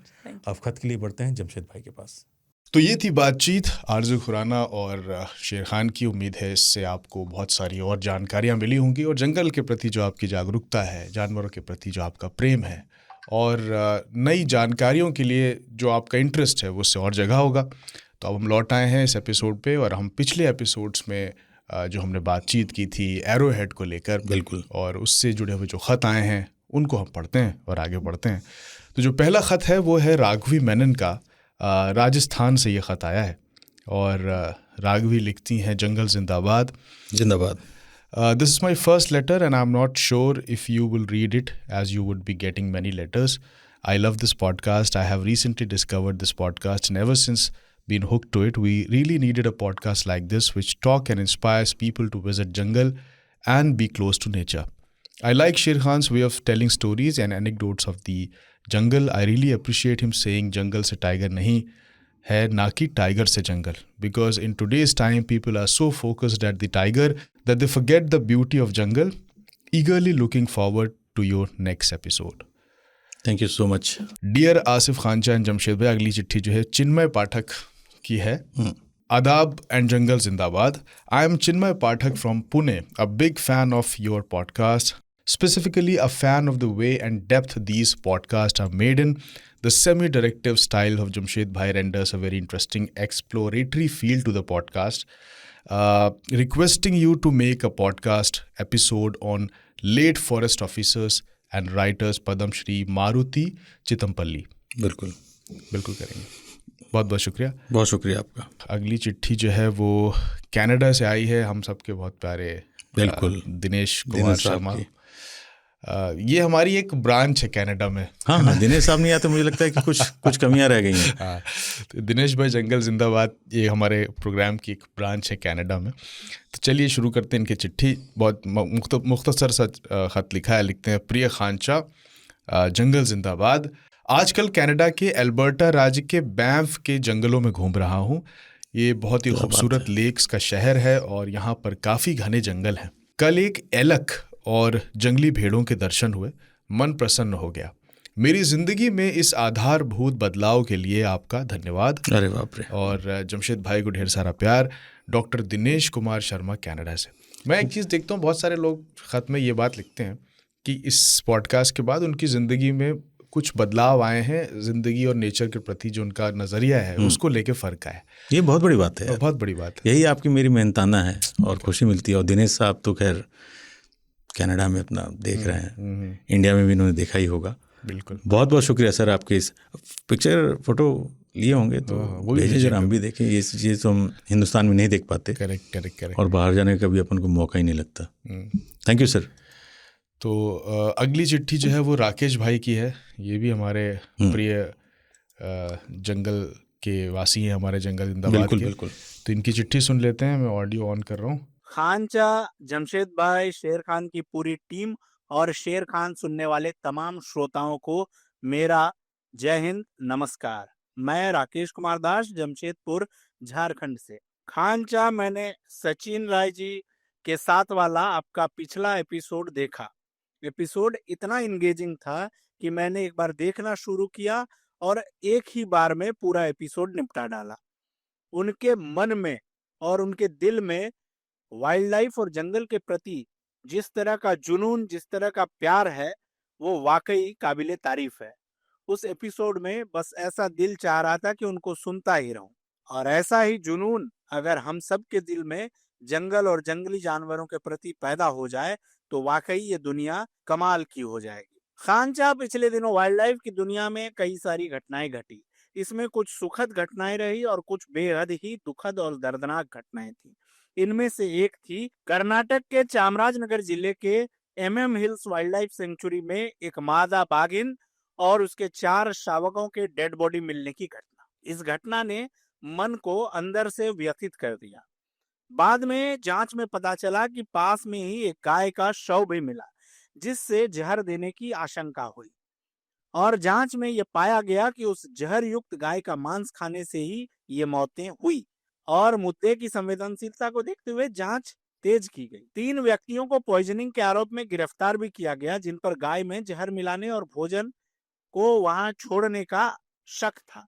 अब खत के लिए बढ़ते हैं जमशेद भाई के पास। तो ये थी बातचीत आरजू खुराना और शेर खान की। उम्मीद है इससे आपको बहुत सारी और जानकारियाँ मिली होंगी, और जंगल के प्रति जो आपकी जागरूकता है, जानवरों के प्रति जो आपका प्रेम है, और नई जानकारियों के लिए जो आपका इंटरेस्ट है वो उससे और जगह होगा। तो अब हम लौट आए हैं इस एपिसोड पे, और हम पिछले एपिसोड्स में जो हमने बातचीत की थी एरो हेड को लेकर, बिल्कुल, और उससे जुड़े हुए जो ख़त आए हैं उनको हम पढ़ते हैं और आगे बढ़ते हैं। तो जो पहला ख़त है वो है राघवी मेनन का, राजस्थान से ये ख़त आया है, और राघवी लिखती हैं जंगल जिंदाबाद। जिंदाबाद। This is my first letter and I'm not sure if you will read it as you would be getting many letters. I love this podcast. I have recently discovered this podcast and ever since been hooked to it. We really needed a podcast like this which talk and inspires people to visit jungle and be close to nature. I like Sher Khan's way of telling stories and anecdotes of the jungle. I really appreciate him saying jungle se tiger nahi है ना कि tiger से जंगल, because in today's time people are so focused at the tiger that they forget the beauty of jungle. Eagerly looking forward to your next episode. Thank you so much. Dear Asif Khancha and Jamshed भाई, अगली चिट्ठी जो है चिन्मय पाठक की है। आदाब and जंगल जिंदाबाद। I am Chinmay Pathak from Pune, a big fan of your podcast, specifically a fan of the way and depth these podcasts are made in. The semi-directive style of Jamshed Bhai renders a very interesting exploratory feel to the podcast. Requesting you to make a podcast episode on late forest officers and writers Padam Shri Maruti Chitampalli. बिल्कुल बिल्कुल करेंगे। बहुत बहुत शुक्रिया। बहुत शुक्रिया आपका। अगली चिट्ठी जो है वो कनाडा से आई है, हम सबके बहुत प्यारे बिल्कुल दिनेश कुमार शर्मा। ये हमारी एक ब्रांच है कनाडा में। हाँ, दिनेश साहब नहीं आते, मुझे लगता है कि कुछ कमियां रह गई हैं। हाँ, तो दिनेश भाई जंगल जिंदाबाद ये हमारे प्रोग्राम की एक ब्रांच है कनाडा में। तो चलिए शुरू करते हैं इनकी चिट्ठी। बहुत मुख्तसर सा ख़त लिखा है। लिखते हैं, प्रिय खानचा, जंगल जिंदाबाद। आजकल कनाडा के एल्बर्टा राज्य के बैंफ के जंगलों में घूम रहा हूँ। ये बहुत ही खूबसूरत लेक्स का शहर है और यहाँ पर काफ़ी घने जंगल हैं। कल एक एलक और जंगली भेड़ों के दर्शन हुए, मन प्रसन्न हो गया। मेरी ज़िंदगी में इस आधारभूत बदलाव के लिए आपका धन्यवाद। अरे बाप रे। और जमशेद भाई को ढेर सारा प्यार। डॉक्टर दिनेश कुमार शर्मा कनाडा से। मैं एक चीज़ देखता हूँ, बहुत सारे लोग ख़त में ये बात लिखते हैं कि इस पॉडकास्ट के बाद उनकी ज़िंदगी में कुछ बदलाव आए हैं, ज़िंदगी और नेचर के प्रति जो उनका नज़रिया है उसको लेके फ़र्क आया। ये बहुत बड़ी बात है, बहुत बड़ी बात है। यही आपकी मेरी मेहनताना है और खुशी मिलती है। और दिनेश साहब तो खैर कनाडा में अपना देख रहे हैं, इंडिया में भी इन्होंने देखा ही होगा। बिल्कुल, बहुत बहुत शुक्रिया सर। आपके इस पिक्चर फोटो लिए होंगे तो भेजिए जरा, हम भी देखें। ये चीज़ तो हम हिंदुस्तान में नहीं देख पाते। करेक्ट। और बाहर जाने का कभी अपन को मौका ही नहीं लगता। Thank you sir. तो अगली चिट्ठी जो है वो राकेश भाई की है। ये भी हमारे प्रिय जंगल के वासी हैं, हमारे जंगल जिंदाबाद के। बिल्कुल। तो इनकी चिट्ठी सुन लेते हैं। मैं ऑडियो ऑन कर रहा हूँ। खानचा, जमशेद भाई, शेर खान की पूरी टीम और शेर खान सुनने वाले तमाम श्रोताओं को मेरा जय हिंद, नमस्कार। मैं राकेश कुमार दास, जमशेदपुर, झारखंड से। खानचा, मैंने सचिन राय जी के साथ वाला आपका पिछला एपिसोड देखा। एपिसोड इतना इंगेजिंग था कि मैंने एक बार देखना शुरू किया और एक ही बार में पूरा एपिसोड निपटा डाला। उनके मन में और उनके दिल में वाइल्ड लाइफ और जंगल के प्रति जिस तरह का जुनून, जिस तरह का प्यार है, वो वाकई काबिले तारीफ है। उस एपिसोड में बस ऐसा दिल चाह रहा था कि उनको सुनता ही रहूं। और ऐसा ही जुनून अगर हम सब के दिल में जंगल और जंगली जानवरों के प्रति पैदा हो जाए तो वाकई ये दुनिया कमाल की हो जाएगी। खानचा, पिछले दिनों वाइल्ड लाइफ की दुनिया में कई सारी घटनाएं घटी। इसमें कुछ सुखद घटनाएं रही और कुछ बेहद ही दुखद और दर्दनाक घटनाएं थी। इनमें से एक थी कर्नाटक के चामराजनगर जिले के MM hills wild life sanctuary में एक मादा बाघिन और उसके 4 शावकों के डेड बॉडी मिलने की घटना। इस घटना ने मन को अंदर से व्यथित कर दिया। बाद में जांच में पता चला कि पास में ही एक गाय का शव भी मिला जिससे जहर देने की आशंका हुई और जांच में यह पाया गया कि उस जहर युक्त गाय का मांस खाने से ही ये मौतें हुई। और मुद्दे की संवेदनशीलता को देखते हुए जांच तेज की गई। 3 व्यक्तियों को पॉइजनिंग के आरोप में गिरफ्तार भी किया गया जिन पर गाय में जहर मिलाने और भोजन को वहां छोड़ने का शक था।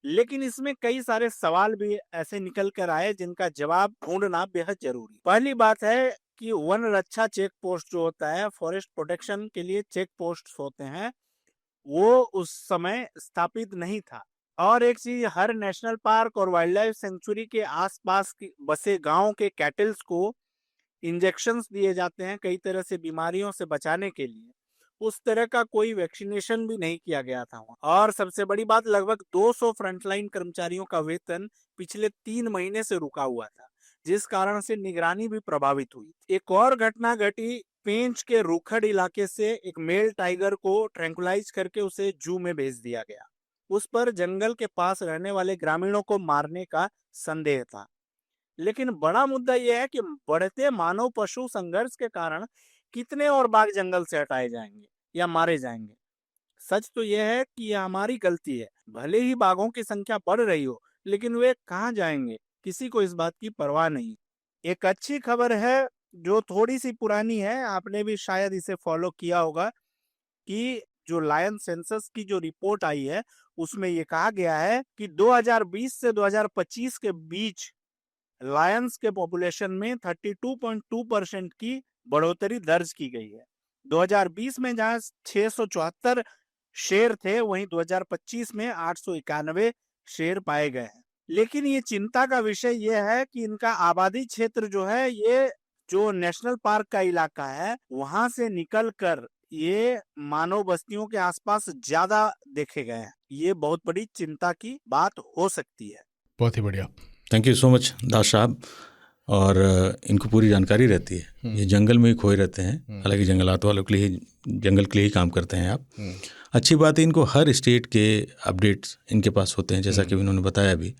लेकिन इसमें कई सारे सवाल भी ऐसे निकल कर आए जिनका जवाब ढूंढना बेहद जरूरी। पहली बात है कि वन रक्षा चेक पोस्ट जो होता है, फॉरेस्ट प्रोटेक्शन के लिए चेक पोस्ट होते हैं, वो उस समय स्थापित नहीं था। और एक चीज, हर नेशनल पार्क और वाइल्ड लाइफ सेंचुरी के आसपास बसे गांव के कैटल्स को इंजेक्शंस दिए जाते हैं कई तरह से बीमारियों से बचाने के लिए। उस तरह का कोई वैक्सीनेशन भी नहीं किया गया था वहाँ। और सबसे बड़ी बात, लगभग 200 फ्रंटलाइन कर्मचारियों का वेतन पिछले 3 महीने से रुका हुआ था, जिस कारण से निगरानी भी प्रभावित हुई। एक और घटना घटी, पेंच के रूखड़ इलाके से एक मेल टाइगर को ट्रैंकुलाइज करके उसे जू में भेज दिया गया। उस पर जंगल के पास रहने वाले ग्रामीणों को मारने का संदेह था। लेकिन बड़ा मुद्दा यह है कि बढ़ते मानव पशु संघर्ष के कारण कितने और बाघ जंगल से हटाए जाएंगे या मारे जाएंगे। सच तो यह है कि यह हमारी गलती है। भले ही बाघों की संख्या बढ़ रही हो, लेकिन वे कहाँ जाएंगे, किसी को इस बात की परवाह नहीं। एक अच्छी खबर है जो थोड़ी सी पुरानी है, आपने भी शायद इसे फॉलो किया होगा, कि जो लायन सेंसस की जो रिपोर्ट आई है उसमें यह कहा गया है कि 2020 से 2025 के बीच लायंस के पॉपुलेशन में 32.2% की बढ़ोतरी दर्ज की गई है। 2020 में जहां 674 शेर थे, वहीं 2025 में 891 शेर पाए गए हैं। लेकिन ये चिंता का विषय यह है कि इनका आबादी क्षेत्र जो है, ये जो नेशनल पार्क का इलाका है, वहां से निकलकर ये मानव बस्तियों के आसपास ज्यादा देखे गए हैं। ये बहुत बड़ी चिंता की बात हो सकती है। बहुत ही बढ़िया, थैंक यू सो मच दास साहब। और इनको पूरी जानकारी रहती है, ये जंगल में ही खोए रहते हैं। हालांकि जंगलात वालों के लिए, जंगल के लिए ही काम करते हैं आप। अच्छी बात है, इनको हर स्टेट के अपडेट्स इनके पास होते हैं, जैसा कि उन्होंने बताया भी।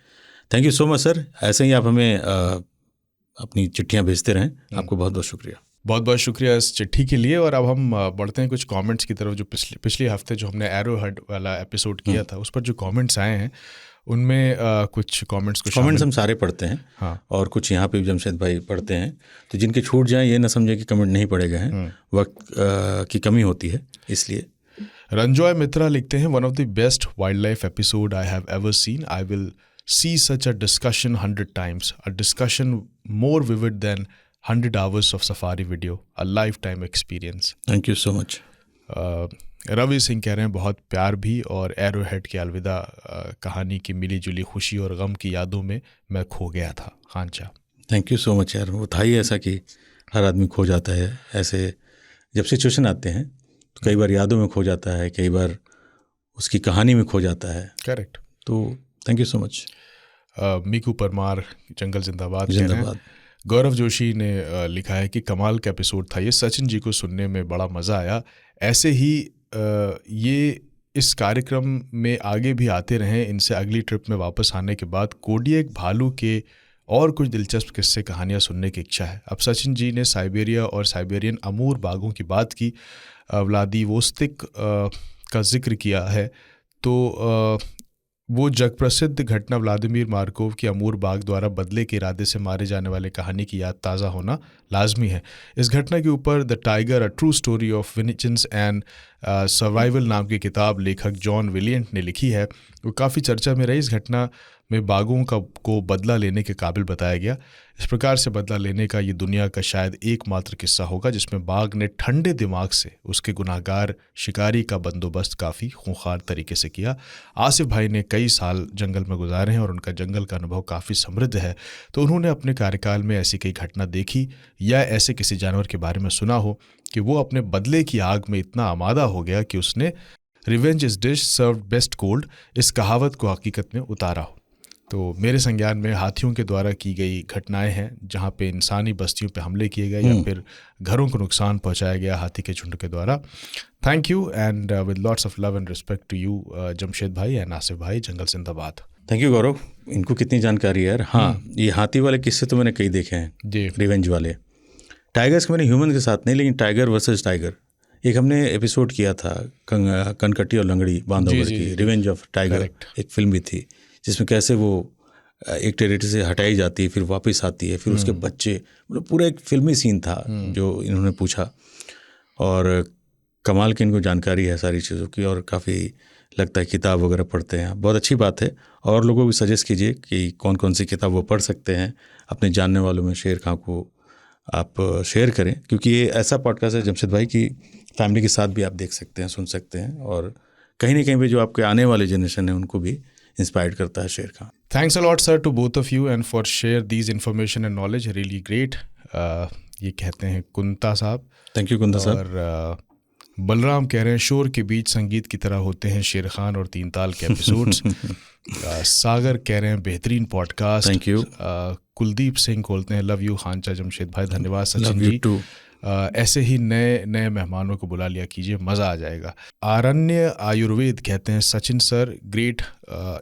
Thank you so much sir, ऐसे ही आप हमें अपनी चिट्ठियाँ भेजते रहें। आपको बहुत बहुत शुक्रिया। बहुत बहुत शुक्रिया इस चिट्ठी के लिए। और अब हम बढ़ते हैं कुछ कमेंट्स की तरफ। जो पिछले हफ्ते जो हमने एरोहेड वाला एपिसोड किया था, उस पर जो कमेंट्स आए हैं उनमें कुछ कमेंट्स हम सारे पढ़ते हैं। हाँ। और कुछ यहाँ पे भी जमशेद भाई पढ़ते हैं, तो जिनके छूट जाएं ये ना समझे कि कमेंट नहीं पढ़े गए हैं, वक्त की कमी होती है इसलिए। रंजॉय मित्रा लिखते हैं, one of the best wild life episode I have ever seen. I will see such a discussion 100 times. A discussion more vivid than 100 hours of safari video. A lifetime experience. Thank you so much. Ravi Singh कह रहे हैं बहुत प्यार भी, और arrowhead की अलविदा कहानी की मिली जुली खुशी और गम की यादों में मैं खो गया था। खानचा, थैंक यू सो मच यार। वो था ही ऐसा कि हर आदमी खो जाता है, ऐसे जब सिचुएशन आते हैं तो कई बार यादों में खो जाता है, कई बार उसकी कहानी में खो जाता है। करेक्ट। तो thank you so much. Miku Parmar, जंगल जिंदाबाद। जिंदाबाद। गौरव जोशी ने लिखा है कि कमाल का एपिसोड था ये, सचिन जी को सुनने में बड़ा मज़ा आया। ऐसे ही ये इस कार्यक्रम में आगे भी आते रहें। इनसे अगली ट्रिप में वापस आने के बाद कोडिएक भालू के और कुछ दिलचस्प किस्से कहानियाँ सुनने की इच्छा है। अब सचिन जी ने साइबेरिया और साइबेरियन अमूर बाघों की बात की, व्लादिवोस्तोक का जिक्र किया है, तो वो जग प्रसिद्ध घटना व्लादिमीर मार्कोव की अमूर बाघ द्वारा बदले के इरादे से मारे जाने वाले कहानी की याद ताज़ा होना लाजमी है। इस घटना के ऊपर the tiger a true story of vengeance and survival नाम की किताब लेखक जॉन विलियंट ने लिखी है। वो काफ़ी चर्चा में रही। इस घटना में बाघों को बदला लेने के काबिल बताया गया। इस प्रकार से बदला लेने का ये दुनिया का शायद एकमात्र किस्सा होगा जिसमें बाघ ने ठंडे दिमाग से उसके गुनाहगार शिकारी का बंदोबस्त काफ़ी खूंखार तरीके से किया। आसिफ भाई ने कई साल जंगल में गुजारे हैं और उनका जंगल का अनुभव काफ़ी समृद्ध है, तो उन्होंने अपने कार्यकाल में ऐसी कई घटना देखी या ऐसे किसी जानवर के बारे में सुना हो कि वो अपने बदले की आग में इतना आमादा हो गया कि उसने revenge is dish served best cold इस कहावत को हकीकत में उतारा हो। तो मेरे संज्ञान में हाथियों के द्वारा की गई घटनाएं हैं जहां पे इंसानी बस्तियों पे हमले किए गए या फिर घरों को नुकसान पहुंचाया गया हाथी के झुंड के द्वारा। Thank you and with lots of love and respect to you Jamshed भाई एंड आसिफ भाई, जंगल जिंदाबाद। थैंक यू गौरव, इनको कितनी जानकारी है यार। हाँ, ये हाथी वाले किस्से तो मैंने कई देखे हैं जी, रिवेंज वाले। टाइगर्स के मैंने ह्यूमन के साथ नहीं, लेकिन टाइगर वर्सेस टाइगर एक हमने एपिसोड किया था, कनकट्टी और लंगड़ी बांधवगढ़ की, रिवेंज ऑफ टाइगर एक फिल्म भी थी, जिसमें कैसे वो एक टेरिटरी से हटाई जाती है, फिर वापस आती है, फिर उसके बच्चे, मतलब पूरा एक फिल्मी सीन था जो इन्होंने पूछा। और कमाल की इनको जानकारी है सारी चीज़ों की, और काफ़ी लगता है किताब वगैरह पढ़ते हैं। बहुत अच्छी बात है, और लोगों को सजेस्ट कीजिए कि कौन कौन सी किताब वो पढ़ सकते हैं। अपने जानने वालों में शेर खां को आप शेयर करें, क्योंकि ये ऐसा पॉडकास्ट है जमशेद भाई की फैमिली के साथ भी आप देख सकते हैं, सुन सकते हैं, और कहीं ना कहीं भी जो आपके आने वाले जनरेशन है उनको भी इंस्पायर्ड करता है Sher Khan. Thanks a lot sir to both of you and for share these information and knowledge, really great. ये कहते हैं कुंता साहब। थैंक यू कुंता साहब। और बलराम कह रहे हैं शोर के बीच संगीत की तरह होते हैं शेर खान और तीन ताल के एपिसोड्स। सागर कह रहे हैं बेहतरीन podcast. Thank you. Kuldeep Singh बोलते हैं लव यू खांचा जमशेद भाई। धन्यवाद सचिन लव यू जी। टू। ऐसे ही नए नए मेहमानों को बुला लिया कीजिए, मज़ा आ जाएगा। आरण्य आयुर्वेद कहते हैं Sachin sir great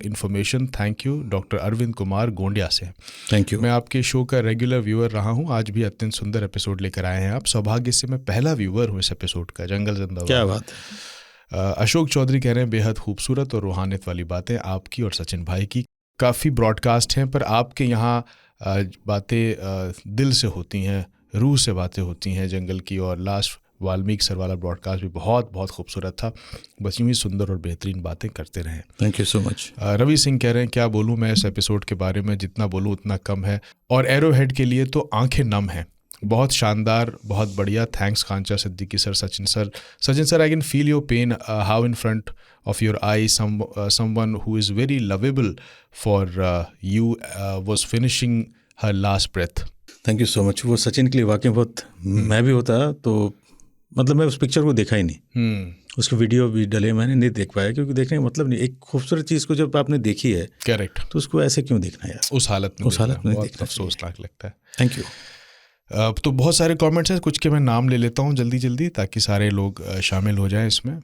information, thank you. Doctor Arvind Kumar Gondia से, थैंक यू। मैं आपके शो का रेगुलर व्यूअर रहा हूँ, आज भी अत्यंत सुंदर एपिसोड लेकर आए हैं आप। सौभाग्य से मैं पहला व्यूअर हूँ इस एपिसोड का, जंगल जिंदाबाद। क्या बात है। अशोक चौधरी कह रहे हैं बेहद खूबसूरत और रूहानियत वाली बातें आपकी और सचिन भाई की। काफ़ी ब्रॉडकास्ट हैं पर आपके यहाँ बातें दिल से होती हैं, रूह से बातें होती हैं जंगल की। और लास्ट वाल्मीकि सर वाला ब्रॉडकास्ट भी बहुत बहुत खूबसूरत था। बस यूँ ही सुंदर और बेहतरीन बातें करते रहें। Thank you so much. Ravi Singh कह रहे हैं क्या बोलूँ मैं इस एपिसोड के बारे में, जितना बोलूँ उतना कम है। और एरो हेड के लिए तो आंखें नम हैं, बहुत शानदार, बहुत बढ़िया। Thanks Khancha, Siddiqui sir, Sachin sir I can feel your pain how in front of your eye someone who is very lovable for you was finishing her last breath. Thank you so much. वो सचिन के लिए वाकई बहुत, मैं भी होता तो मतलब मैं उस पिक्चर को देखा ही नहीं। उसके वीडियो भी डले, मैंने नहीं देख पाया क्योंकि देखने का मतलब नहीं। एक खूबसूरत चीज़ को जब आपने देखी है, करेक्ट, तो उसको ऐसे क्यों देखना यार, उस हालत में बहुत देखना अफसोसनाक लगता है। Thank you. तो बहुत सारे कमेंट्स हैं, कुछ के मैं नाम ले लेता हूँ जल्दी जल्दी ताकि सारे लोग शामिल हो जाएं इसमें।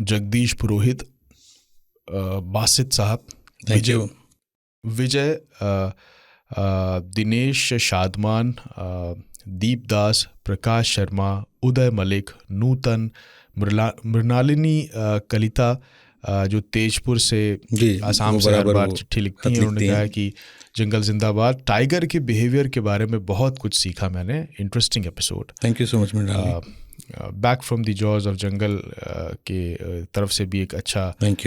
जगदीश पुरोहित, बासित साहब, विजय, दिनेश शादमान, दीप दास, प्रकाश शर्मा, उदय मलिक, नूतन, मृणालिनी कलिता जो तेजपुर से आसाम से हर बार चिट्ठी लिखती हैं। उन्होंने कहा कि जंगल जिंदाबाद। टाइगर के बिहेवियर के बारे में बहुत कुछ सीखा मैंने, interesting episode. Thank you so much. Back from the jaws of jungle के तरफ से भी एक अच्छा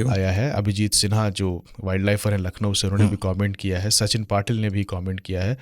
आया है। अभिजीत सिन्हा जो वाइल्ड लाइफर हैं लखनऊ से, उन्होंने भी कमेंट किया है। सचिन पाटिल ने भी कमेंट किया है,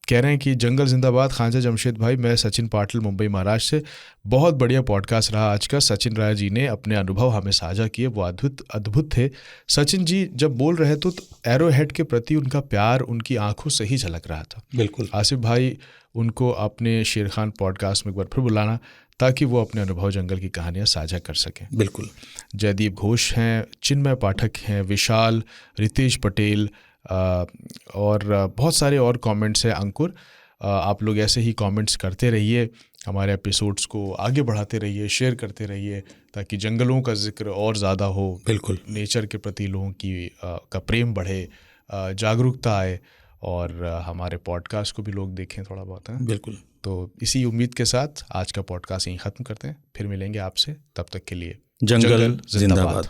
कह रहे हैं कि जंगल जिंदाबाद खांचा जमशेद भाई, मैं सचिन पाटिल मुंबई महाराष्ट्र से। बहुत बढ़िया पॉडकास्ट रहा आज का। सचिन राय जी ने अपने अनुभव हमें साझा किए, वो अद्भुत थे। सचिन जी जब बोल रहे तो एरो हेड के प्रति उनका प्यार उनकी आंखों से ही झलक रहा था। बिल्कुल। आसिफ भाई, उनको अपने शेर खान पॉडकास्ट में एक बार फिर बुलाना ताकि वो अपने अनुभव जंगल की कहानियाँ साझा कर सकें। बिल्कुल। जयदीप घोष हैं, चिन्मय पाठक हैं, विशाल, रितेश पटेल और बहुत सारे और कमेंट्स हैं। अंकुर, आप लोग ऐसे ही कमेंट्स करते रहिए, हमारे एपिसोड्स को आगे बढ़ाते रहिए, शेयर करते रहिए ताकि जंगलों का जिक्र और ज़्यादा हो। बिल्कुल। नेचर के प्रति लोगों की का प्रेम बढ़े, जागरूकता आए और हमारे पॉडकास्ट को भी लोग देखें थोड़ा बहुत है। बिल्कुल। तो इसी उम्मीद के साथ आज का पॉडकास्ट यहीं ख़त्म करते हैं, फिर मिलेंगे आपसे, तब तक के लिए जंगल जिंदाबाद।